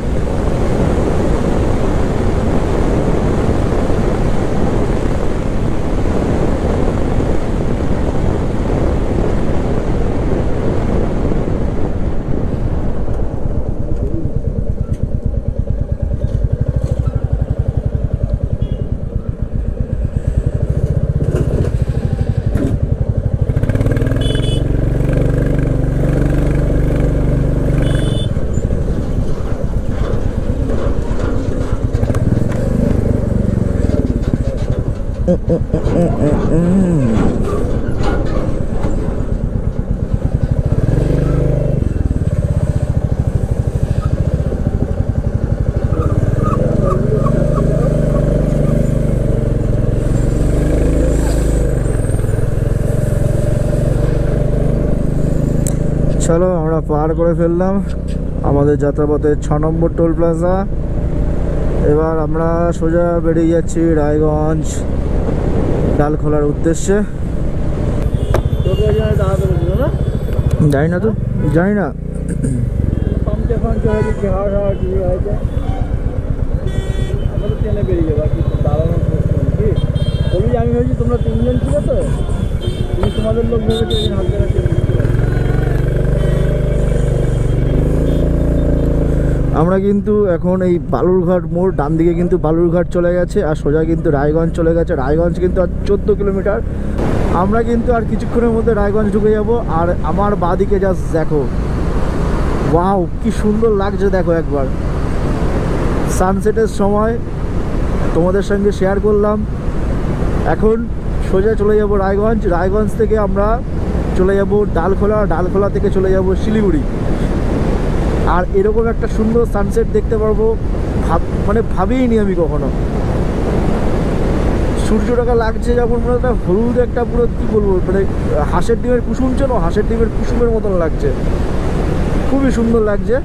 চলো আমরা পার করে ফেললাম আমাদের যাত্রাপথে 6 নম্বর টোল প্লাজা। এবার আমরা সোজা বেরিয়ে যাচ্ছি রায়গঞ্জ, ডালখোলার উদ্দেশ্যে। জানি না, তো জানি না। আমি ভেবেছি তোমরা 3 জন ছিল, তো তুমি তোমাদের লোক ভেবেছো হাত ধরে। আমরা কিন্তু এখন এই বালুরঘাট মোড়, ডান দিকে কিন্তু বালুরঘাট চলে গেছে, আর সোজা কিন্তু রায়গঞ্জ চলে গেছে। রায়গঞ্জ কিন্তু আর 14 কিলোমিটার। আমরা কিন্তু আর কিছুক্ষণের মধ্যে রায়গঞ্জ ঢুকে যাব। আর আমার বাঁদিকে জাস্ট দেখো, ওয়াও কি সুন্দর লাগছে দেখো একবার। সানসেটের সময় তোমাদের সঙ্গে শেয়ার করলাম। এখন সোজা চলে যাব রায়গঞ্জ। রায়গঞ্জ থেকে আমরা চলে যাব ডালখোলা, ডালখোলা থেকে চলে যাব শিলিগুড়ি। আর এরকম একটা সুন্দর সানসেট দেখতে পারবো মানে ভাবিনি আমি কখনো। সূর্যটাকে লাগছে যেমন পুরো একটা হলুদ একটা, পুরো কী বলবো, মানে হাঁসের ডিমের কুসুম ছিল, হাঁসের ডিমের কুসুমের মতন লাগছে, খুবই সুন্দর লাগছে।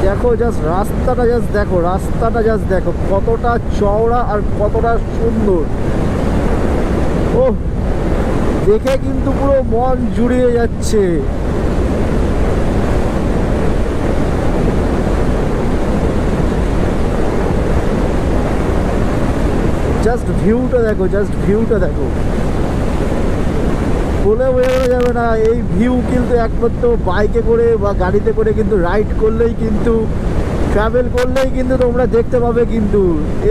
দেখো জাস্ট রাস্তাটা, জাস্ট দেখো কতটা চওড়া আর কতটা সুন্দর। ও দেখে কিন্তু পুরো মন জুড়িয়ে যাচ্ছে। জাস্ট ভিউটা দেখো, বলে বোঝানো যাবে না। এই ভিউ কিন্তু একমাত্র বাইকে করে বা গাড়িতে করে কিন্তু রাইড করলেই কিন্তু ট্রাভেল করলেই কিন্তু তোমরা দেখতে পাবে, কিন্তু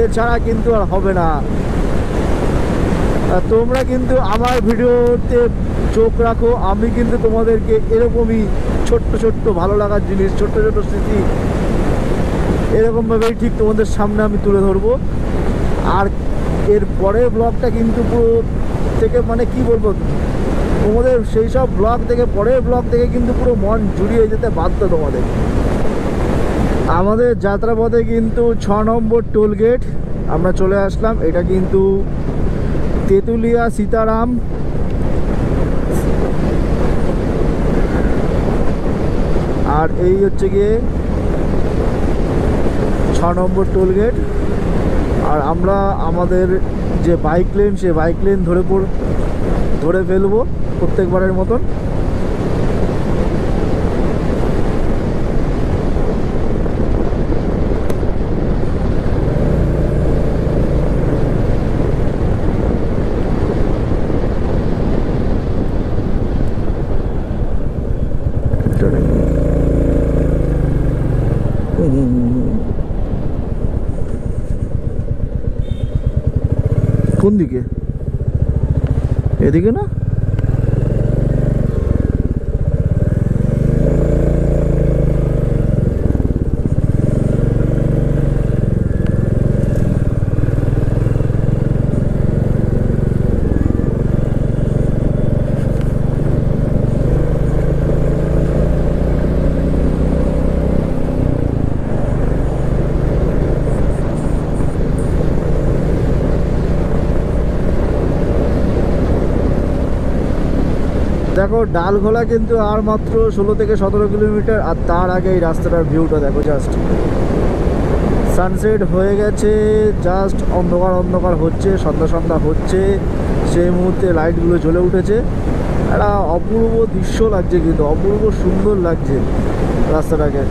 এছাড়া কিন্তু আর হবে না। তোমরা কিন্তু আমার ভিডিওতে চোখ রাখো, আমি কিন্তু তোমাদেরকে এরকমই ছোট্ট ছোট্ট ভালো লাগার জিনিস, ছোট্ট ছোট্ট স্মৃতি এরকমভাবেই ঠিক তোমাদের সামনে আমি তুলে ধরবো। আর এর পরের ব্লগটা কিন্তু পুরো থেকে মানে কি বলবো, তোমাদের সেই সব ব্লগ থেকে পরের ব্লগ থেকে কিন্তু পুরো মন জুড়িয়ে যেতে বাধ্য তোমাদের। আমাদের যাত্রাপথে কিন্তু 6 নম্বর টোল গেট আমরা চলে আসলাম। এটা কিন্তু তেঁতুলিয়া সীতারাম। আর এই হচ্ছে গিয়ে 6 নম্বর টোল গেট। আর আমরা আমাদের যে বাইক লেন, সে বাইক লেন ধরে ফেলবো প্রত্যেকবারের মতন। কোন দিকে? এদিকে না? দেখো ডালঘোলা কিন্তু আর মাত্র 16 থেকে 17 কিলোমিটার। আর তার আগে এই রাস্তাটার ভিউটা দেখো, জাস্ট সানসেট হয়ে গেছে, জাস্ট অন্ধকার অন্ধকার হচ্ছে, সন্ধ্যা সন্ধ্যা হচ্ছে, সেই মুহূর্তে লাইটগুলো জ্বলে উঠেছে। একটা অপূর্ব দৃশ্য লাগছে, কিন্তু অপূর্ব সুন্দর লাগছে রাস্তাটাকে।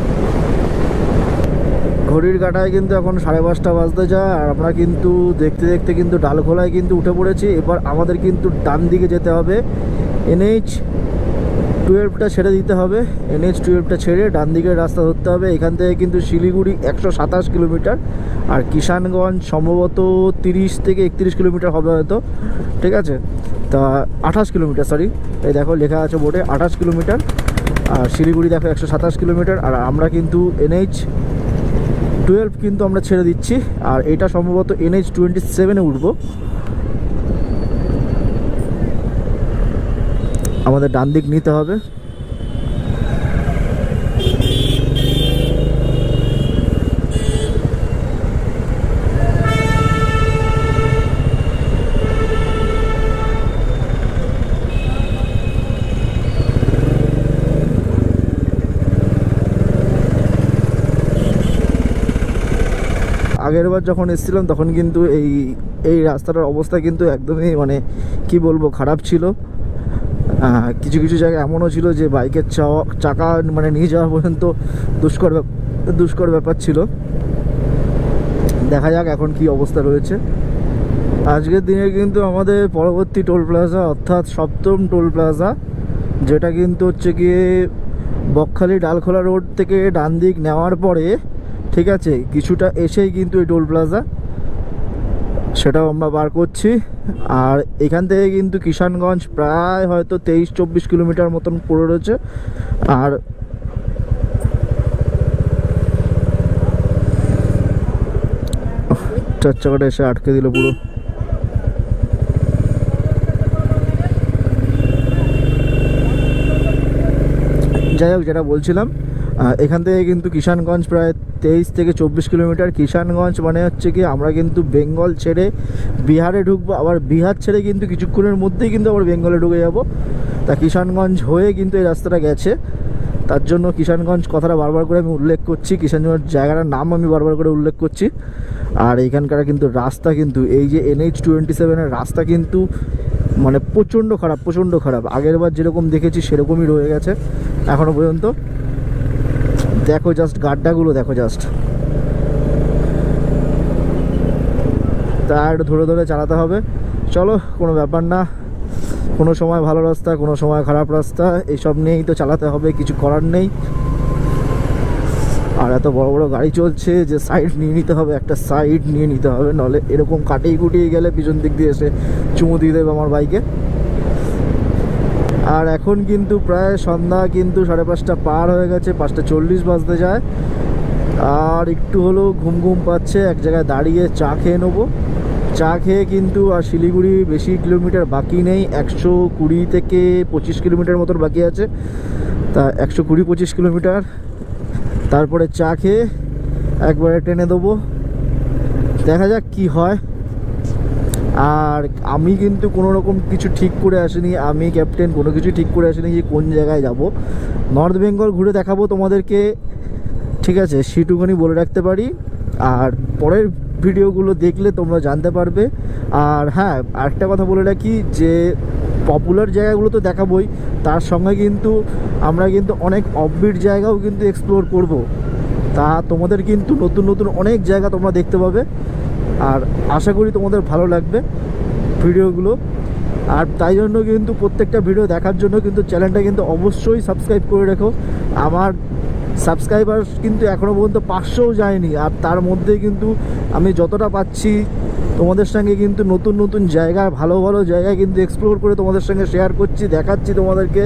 ঘড়ির কাঁটায় কিন্তু এখন 5:30 বাজতে যায়। আর আমরা কিন্তু দেখতে দেখতে কিন্তু ডালখোলায় কিন্তু উঠে পড়েছি। এবার আমাদের কিন্তু ডান দিকে যেতে হবে, NH-12টা ছেড়ে দিতে হবে। NH-12টা ছেড়ে ডান দিকের রাস্তা ধরতে হবে। এখান থেকে কিন্তু শিলিগুড়ি 127 কিলোমিটার, আর কিষানগঞ্জ সম্ভবত 30 থেকে 31 কিলোমিটার হবে হয়তো, ঠিক আছে। তা 28 কিলোমিটার, সরি, এই দেখো লেখা আছে বোর্ডে 28 কিলোমিটার। আর শিলিগুড়ি দেখো 127 কিলোমিটার। আর আমরা কিন্তু NH-12 কিন্তু আমরা ছেড়ে দিচ্ছি। আর এটা সম্ভবত NH-27-এ উঠবো। আমাদের ডান দিক নিতে হবে। আগেরবার যখন এসেছিলাম তখন কিন্তু এই রাস্তাটার অবস্থা কিন্তু একদমই মানে কি বলবো, খারাপ ছিল। কিছু কিছু জায়গায় এমনও ছিল যে বাইকের চাকা মানে নিয়ে যাওয়া পর্যন্ত দুষ্কর ব্যাপার ছিল। দেখা যাক এখন কি অবস্থা রয়েছে। আজকের দিনে কিন্তু আমাদের পরবর্তী টোল প্লাজা অর্থাৎ 7ম টোল প্লাজা, যেটা কিন্তু হচ্ছে গিয়ে বকখালি ডালখোলা রোড থেকে ডান দিক নেওয়ার পরে, ঠিক আছে, কিছুটা এসেই কিন্তু এই টোল প্লাজা, সেটাও আমরা বার করছি। আর এখান থেকে কিন্তু কিষানগঞ্জ প্রায় হয়তো 23-24 কিলোমিটার মতন পড়ে রয়েছে। আর চার চাকাটা এসে আটকে দিল পুরো। যাই হোক, যেটা বলছিলাম, এখান থেকে কিন্তু কিষানগঞ্জ প্রায় 23 থেকে 24 কিলোমিটার। কিষানগঞ্জ মানে হচ্ছে কি আমরা কিন্তু বেঙ্গল ছেড়ে বিহারে ঢুকবো, আবার বিহার ছেড়ে কিন্তু কিছুক্ষণের মধ্যেই কিন্তু আবার বেঙ্গলে ঢুকে যাব। তা কিষানগঞ্জ হয়ে কিন্তু এই রাস্তাটা গেছে, তার জন্য কিষানগঞ্জ কথাটা বারবার করে আমি উল্লেখ করছি, কিষানগঞ্জ জায়গাটার নাম আমি বারবার করে উল্লেখ করছি। আর এইখানকার কিন্তু রাস্তা কিন্তু এই যে NH-27-এর রাস্তা কিন্তু মানে প্রচণ্ড খারাপ, প্রচণ্ড খারাপ। আগেরবার যেরকম দেখেছি সেরকমই রয়ে গেছে এখনো পর্যন্ত। দেখো জাস্ট গাড্ডাগুলো দেখো, জাস্ট টায়ার ধরে ধরে চালাতে হবে। চলো, কোনো ব্যাপার না, কোনো সময় ভালো রাস্তা, কোনো সময় খারাপ রাস্তা, এইসব নিয়েই তো চালাতে হবে, কিছু করার নেই। আর এত বড় বড় গাড়ি চলছে যে সাইড নিয়ে নিতে হবে, একটা সাইড নিয়ে নিতে হবে, নাহলে এরকম কাটিয়ে কুটিয়ে গেলে পিছন দিক দিয়ে এসে চুমু দিয়ে দেবে আমার বাইকে। আর এখন কিন্তু প্রায় সন্ধ্যা কিন্তু 5:30 পার হয়ে গেছে, 5:40 বাজতে যায়। আর একটু হলেও ঘুম ঘুম পাচ্ছে, এক জায়গায় দাঁড়িয়ে চা খেয়ে নেবো। চা খেয়ে কিন্তু আর শিলিগুড়ি বেশি কিলোমিটার বাকি নেই, 120 থেকে 25 কিলোমিটার মতন বাকি আছে। তা 120-25 কিলোমিটার, তারপরে চা খেয়ে একবারে টেনে দেবো, দেখা যাক কি হয়। আর আমি কিন্তু কোনো রকম কিছু ঠিক করে আসিনি, আমি ক্যাপ্টেন কোনো কিছু ঠিক করে আসিনি যে কোন জায়গায় যাব। নর্থ বেঙ্গল ঘুরে দেখাবো তোমাদেরকে, ঠিক আছে, সেটুকুনি বলে রাখতে পারি। আর পরের ভিডিওগুলো দেখলে তোমরা জানতে পারবে। আর হ্যাঁ, আরেকটা কথা বলে রাখি যে পপুলার জায়গাগুলো তো দেখাবোই, তার সঙ্গে কিন্তু আমরা কিন্তু অনেক অফবিট জায়গাও কিন্তু এক্সপ্লোর করব। তা তোমাদের কিন্তু নতুন নতুন অনেক জায়গা তোমরা দেখতে পাবে, আর আশা করি তোমাদের ভালো লাগবে ভিডিওগুলো। আর তাই জন্য কিন্তু প্রত্যেকটা ভিডিও দেখার জন্য কিন্তু চ্যানেলটা কিন্তু অবশ্যই সাবস্ক্রাইব করে রেখো। আমার সাবস্ক্রাইবার কিন্তু এখনও পর্যন্ত 500ও যায়নি, আর তার মধ্যে কিন্তু আমি যতটা পাচ্ছি তোমাদের সঙ্গে কিন্তু নতুন নতুন জায়গা, ভালো ভালো জায়গা কিন্তু এক্সপ্লোর করে তোমাদের সঙ্গে শেয়ার করছি, দেখাচ্ছি তোমাদেরকে।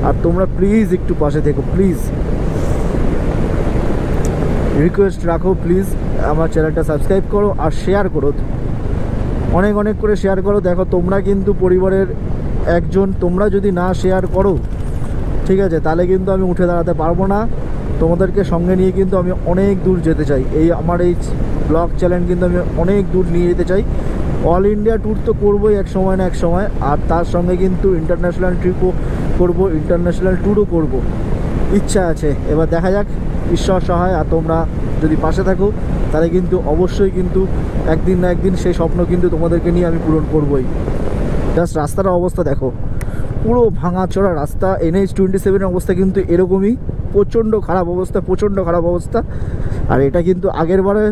আর তোমরা প্লিজ একটু পাশে থেকো, প্লিজ রিকোয়েস্ট রাখো, প্লিজ আমার চ্যানেলটা সাবস্ক্রাইব করো আর শেয়ার করো, অনেক অনেক করে শেয়ার করো। দেখো তোমরা কিন্তু পরিবারের একজন, তোমরা যদি না শেয়ার করো, ঠিক আছে, তাহলে কিন্তু আমি উঠে দাঁড়াতে পারবো না। তোমাদেরকে সঙ্গে নিয়ে কিন্তু আমি অনেক দূর যেতে চাই, আমার এই ব্লগ চ্যানেল কিন্তু আমি অনেক দূর নিয়ে যেতে চাই। অল ইন্ডিয়া ট্যুর তো করবোই এক সময় না এক সময়, আর তার সঙ্গে কিন্তু ইন্টারন্যাশনাল ট্রিপও করবো, ইন্টারন্যাশনাল ট্যুরও করব, ইচ্ছা আছে। এবার দেখা যাক, ঈশ্বর সহায়। আর তোমরা যদি পাশে থাকো তাহলে কিন্তু অবশ্যই কিন্তু একদিন না একদিন সেই স্বপ্ন কিন্তু তোমাদেরকে নিয়ে আমি পূরণ করবই। জাস্ট রাস্তার অবস্থা দেখো, পুরো ভাঙাচোরা রাস্তা। NH-27 অবস্থা কিন্তু এরকমই, প্রচণ্ড খারাপ অবস্থা, প্রচণ্ড খারাপ অবস্থা। আর এটা কিন্তু আগের বারে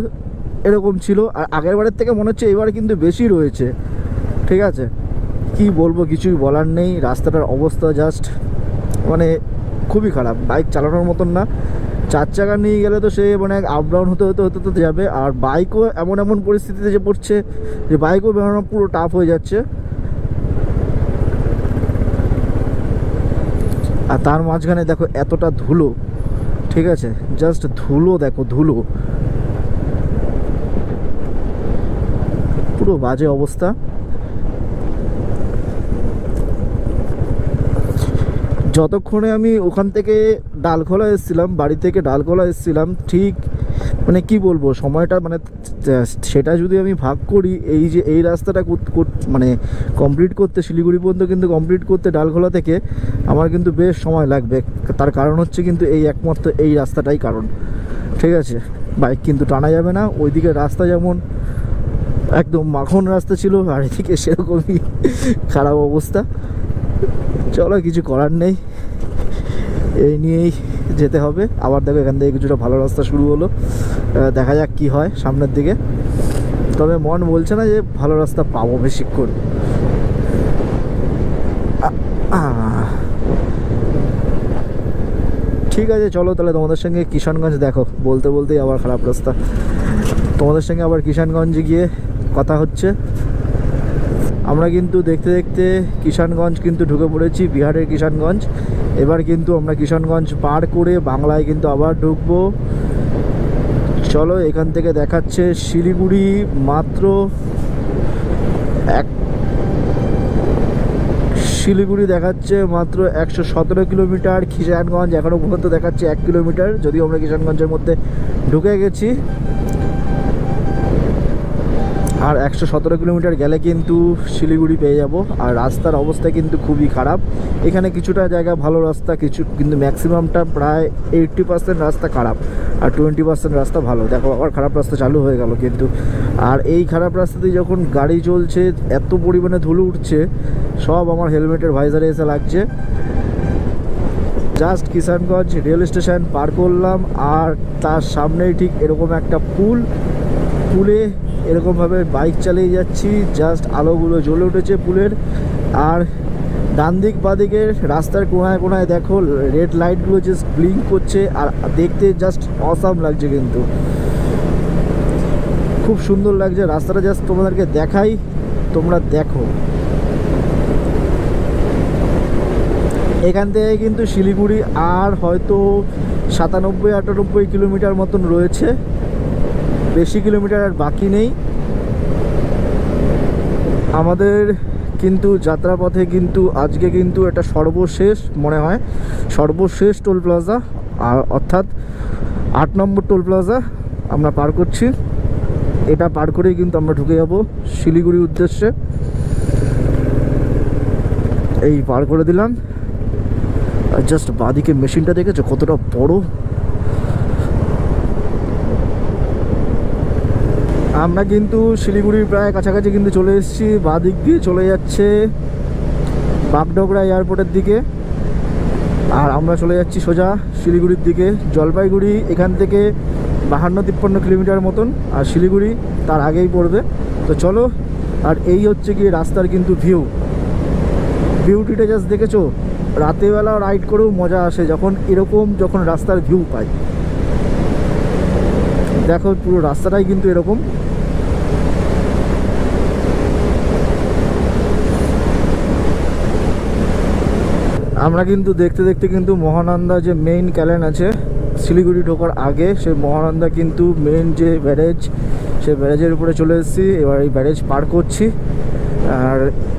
এরকম ছিল, আর আগের বারের থেকে মনে হচ্ছে এবারে কিন্তু বেশি রয়েছে, ঠিক আছে। কি বলবো, কিছুই বলার নেই। রাস্তাটার অবস্থা জাস্ট মানে খুবই খারাপ, বাইক চালানোর মতন না। 4 চাকা নিয়ে গেলে তো সে মানে আপ ডাউন হতে হতে হতে হতে যাবে, আর বাইকও এমন এমন পরিস্থিতিতে যে পড়ছে যে বাইকও বেরোনো পুরো টাফ হয়ে যাচ্ছে। আর তার মাঝখানে দেখো এতটা ধুলো, ঠিক আছে, জাস্ট ধুলো দেখো, ধুলো, পুরো বাজে অবস্থা। যতক্ষণে আমি ওখান থেকে ডালখোলা এসেছিলাম, বাড়ি থেকে ডালখোলা এসেছিলাম, ঠিক মানে কি বলবো সময়টা, মানে সেটা যদি আমি ভাগ করি, এই যে এই রাস্তাটা মানে কমপ্লিট করতে, শিলিগুড়ি পর্যন্ত কিন্তু কমপ্লিট করতে ডালখোলা থেকে আমার কিন্তু বেশ সময় লাগবে। তার কারণ হচ্ছে কিন্তু এই একমাত্র এই রাস্তাটাই কারণ, ঠিক আছে। বাইক কিন্তু টানা যাবে না, ওইদিকে রাস্তা যেমন একদম মাখন রাস্তা ছিল, আর এদিকে সেরকমই খারাপ অবস্থা। চলো, কিছু করার নেই, এই নিয়েই যেতে হবে। আবার দেখো এখান থেকে কিছুটা ভালো রাস্তা শুরু হলো, দেখা যাক কি হয় সামনের দিকে। তবে মন বলছে না যে ভালো রাস্তা পাবো বেশিক্ষণ। ঠিক আছে, চলো তাহলে তোমাদের সঙ্গে কিষানগঞ্জ, দেখো বলতে বলতেই আবার খারাপ রাস্তা, তোমাদের সঙ্গে আবার কিষানগঞ্জে গিয়ে কথা হচ্ছে। আমরা কিন্তু দেখতে দেখতে কিষানগঞ্জ কিন্তু ঢুকে পড়েছি, বিহারের কিষানগঞ্জ। এবার কিন্তু আমরা কিষানগঞ্জ পার করে বাংলায় কিন্তু আবার ঢুকবো। চলো, এখান থেকে দেখাচ্ছে শিলিগুড়ি মাত্র শিলিগুড়ি দেখাচ্ছে মাত্র 117 কিলোমিটার। কিষানগঞ্জ এখনও পর্যন্ত দেখাচ্ছে 1 কিলোমিটার, যদিও আমরা কিষানগঞ্জের মধ্যে ঢুকে গেছি। আর 117 কিলোমিটার গেলে কিন্তু শিলিগুড়ি পেয়ে যাব। আর রাস্তার অবস্থা কিন্তু খুবই খারাপ, এখানে কিছুটা জায়গা ভালো রাস্তা, কিছু কিন্তু ম্যাক্সিমামটা প্রায় 80% রাস্তা খারাপ, আর 20% রাস্তা ভালো। দেখো আবার খারাপ রাস্তা চালু হয়ে গেল কিন্তু। আর এই খারাপ রাস্তাতে যখন গাড়ি চলছে, এত পরিমাণে ধুলো উঠছে, সব আমার হেলমেটের ভাইজারে এসে লাগছে। জাস্ট কিষানগঞ্জ রেল স্টেশন পার করলাম, আর তার সামনেই ঠিক এরকম একটা পুলে এরকমভাবে বাইক চালিয়ে যাচ্ছি। জাস্ট আলোগুলো জ্বলে উঠেছে পুলের, আর ডান দিক বাদিকের রাস্তার কোনায় কোনায় দেখো রেড লাইটগুলো জাস্ট ব্লিঙ্ক করছে, আর দেখতে জাস্ট অসাম লাগছে, কিন্তু খুব সুন্দর লাগছে। রাস্তাটা জাস্ট তোমাদেরকে দেখাই, তোমরা দেখো। এখান থেকে কিন্তু শিলিগুড়ি আর হয়তো 97-98 কিলোমিটার মতন রয়েছে, বেশি কিলোমিটার আর বাকি নেই আমাদের। কিন্তু যাত্রাপথে কিন্তু আজকে কিন্তু এটা সর্বশেষ মনে হয়, সর্বশেষ টোল প্লাজা, আর অর্থাৎ 8 নম্বর টোল প্লাজা আমরা পার করছি। এটা পার করেই কিন্তু আমরা ঢুকে যাব শিলিগুড়ির উদ্দেশ্যে। এই পার করে দিলাম। আর জাস্ট বাদিকে মেশিনটা দেখেছো কতটা বড়। আমরা কিন্তু শিলিগুড়ির প্রায় কাছাকাছি কিন্তু চলে এসেছি। বাদিক দিয়ে চলে যাচ্ছে বাগডোগরা এয়ারপোর্টের দিকে, আর আমরা চলে যাচ্ছি সোজা শিলিগুড়ির দিকে। জলপাইগুড়ি এখান থেকে 52-53 কিলোমিটার মতন, আর শিলিগুড়ি তার আগেই পড়বে। তো চলো। আর এই হচ্ছে গিয়ে রাস্তার কিন্তু বিউটিটা জাস্ট দেখেছো। রাতেরবেলা রাইড করেও মজা আসে যখন রাস্তার ভিউ পাই। দেখো পুরো রাস্তাটাই কিন্তু এরকম। আমরা কিন্তু দেখতে দেখতে কিন্তু মহানন্দা যে মেইন ক্যালেন আছে শিলিগুড়ি ঢোকার আগে, সেই মহানন্দা কিন্তু মেইন যে ব্যারেজ, সেই ব্যারেজের উপরে চলে এসেছি। এবার এই ব্যারেজ পার করছি, আর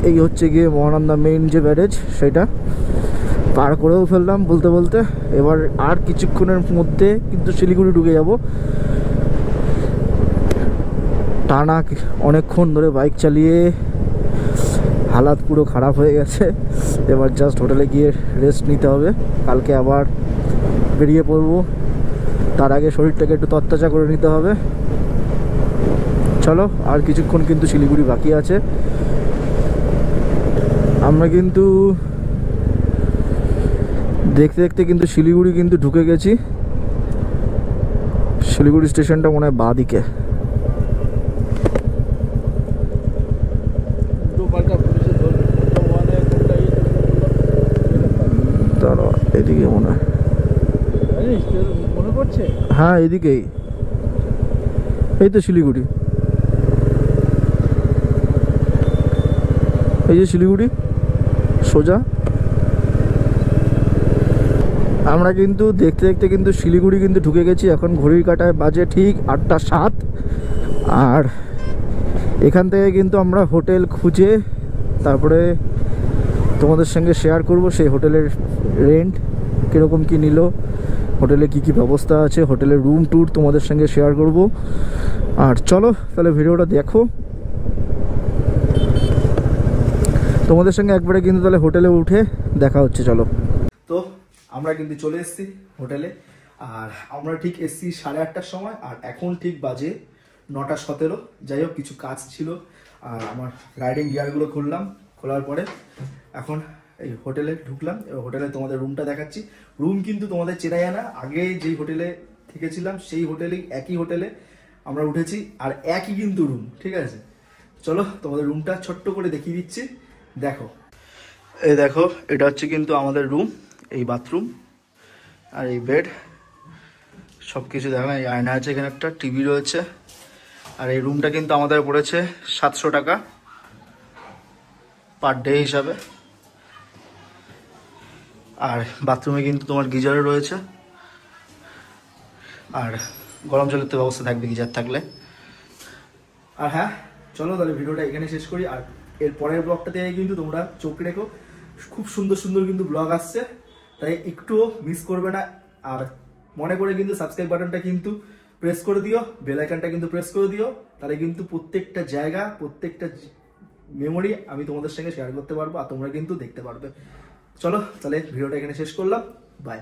এই হচ্ছে গিয়ে মহানন্দা মেইন যে ব্যারেজ, সেটা পার করেও ফেললাম বলতে বলতে। এবার আর কিছুক্ষণের মধ্যে কিন্তু শিলিগুড়ি ঢুকে যাব। টানা অনেকক্ষণ ধরে বাইক চালিয়ে হালাত পুরো খারাপ হয়ে গেছে। এবার জাস্ট হোটেলে গিয়ে রেস্ট নিতে হবে, কালকে আবার বেরিয়ে পড়বো। তার আগে শরীরটাকে একটু তরতাজা করে নিতে হবে। চলো, আর কিছুক্ষণ কিন্তু শিলিগুড়ি বাকি আছে। আমরা কিন্তু দেখতে দেখতে কিন্তু শিলিগুড়ি কিন্তু ঢুকে গেছি। শিলিগুড়ি স্টেশনটা মনে হয় বাঁদিকে। এদিকে মনে হয়, মনে পড়ছে। হ্যাঁ এদিকেই, এই তো শিলিগুড়ি, এই যে শিলিগুড়ি সোজা। আমরা কিন্তু দেখতে দেখতে কিন্তু শিলিগুড়ি কিন্তু ঢুকে গেছি। এখন ঘড়ির কাঁটায় বাজে ঠিক 8টা 7। আর এখান থেকে কিন্তু আমরা হোটেল খুঁজে তারপরে তোমাদের সঙ্গে শেয়ার করব সেই হোটেলের রেন্ট কীরকম কী নিল, হোটেলে কি কি ব্যবস্থা আছে, হোটেলের রুম ট্যুর তোমাদের সঙ্গে শেয়ার করব। আর চলো তাহলে ভিডিওটা দেখো। তোমাদের সঙ্গে একবারে কিন্তু তাহলে হোটেলে উঠে দেখা হচ্ছে। চলো। তো আমরা কিন্তু চলে এসেছি হোটেলে, আর আমরা ঠিক এসেছি 8:30টার সময়, আর এখন ঠিক বাজে 9টা 17। যাই হোক, কিছু কাজ ছিল, আর আমার রাইডিং গিয়ারগুলো খোলার পরে এখন এই হোটেলে ঢুকলাম। এবার হোটেলে তোমাদের রুমটা দেখাচ্ছি। রুম কিন্তু তোমাদের চেনা জানা, আগে যেই হোটেলে থেকেছিলাম সেই হোটেলেই, একই হোটেলে আমরা উঠেছি, আর একই কিন্তু রুম, ঠিক আছে। চলো তোমাদের রুমটা ছোট্ট করে দেখিয়ে দিচ্ছি, দেখো। এই দেখো, এটা হচ্ছে কিন্তু আমাদের রুম, এই বাথরুম আর এই বেড, সব কিছু দেখো। এই আয়না আছে, এখানে একটা টিভি রয়েছে। আর এই রুমটা কিন্তু আমাদের পড়েছে 700 টাকা পার ডে হিসাবে। আর বাথরুমে কিন্তু তোমার গিজারও রয়েছে, আর গরম জলের তো ব্যবস্থা থাকবে গিজার থাকলে। আর হ্যাঁ, চলো তাহলে ভিডিওটা এখানে শেষ করি। আর এর পরের ব্লগটা থেকে কিন্তু তোমরা চোখ রেখো, খুব সুন্দর সুন্দর কিন্তু ব্লগ আসছে, তাই একটুও মিস করবে না। আর মনে করে কিন্তু সাবস্ক্রাইব বাটনটা কিন্তু প্রেস করে দিও, বেল আইকনটা কিন্তু প্রেস করে দিও, তাহলে কিন্তু প্রত্যেকটা জায়গা, প্রত্যেকটা মেমোরি আমি তোমাদের সঙ্গে শেয়ার করতে পারবো, আর তোমরা কিন্তু দেখতে পারবে। চলো তাহলে ভিডিওটা এখানে শেষ করলাম, বাই।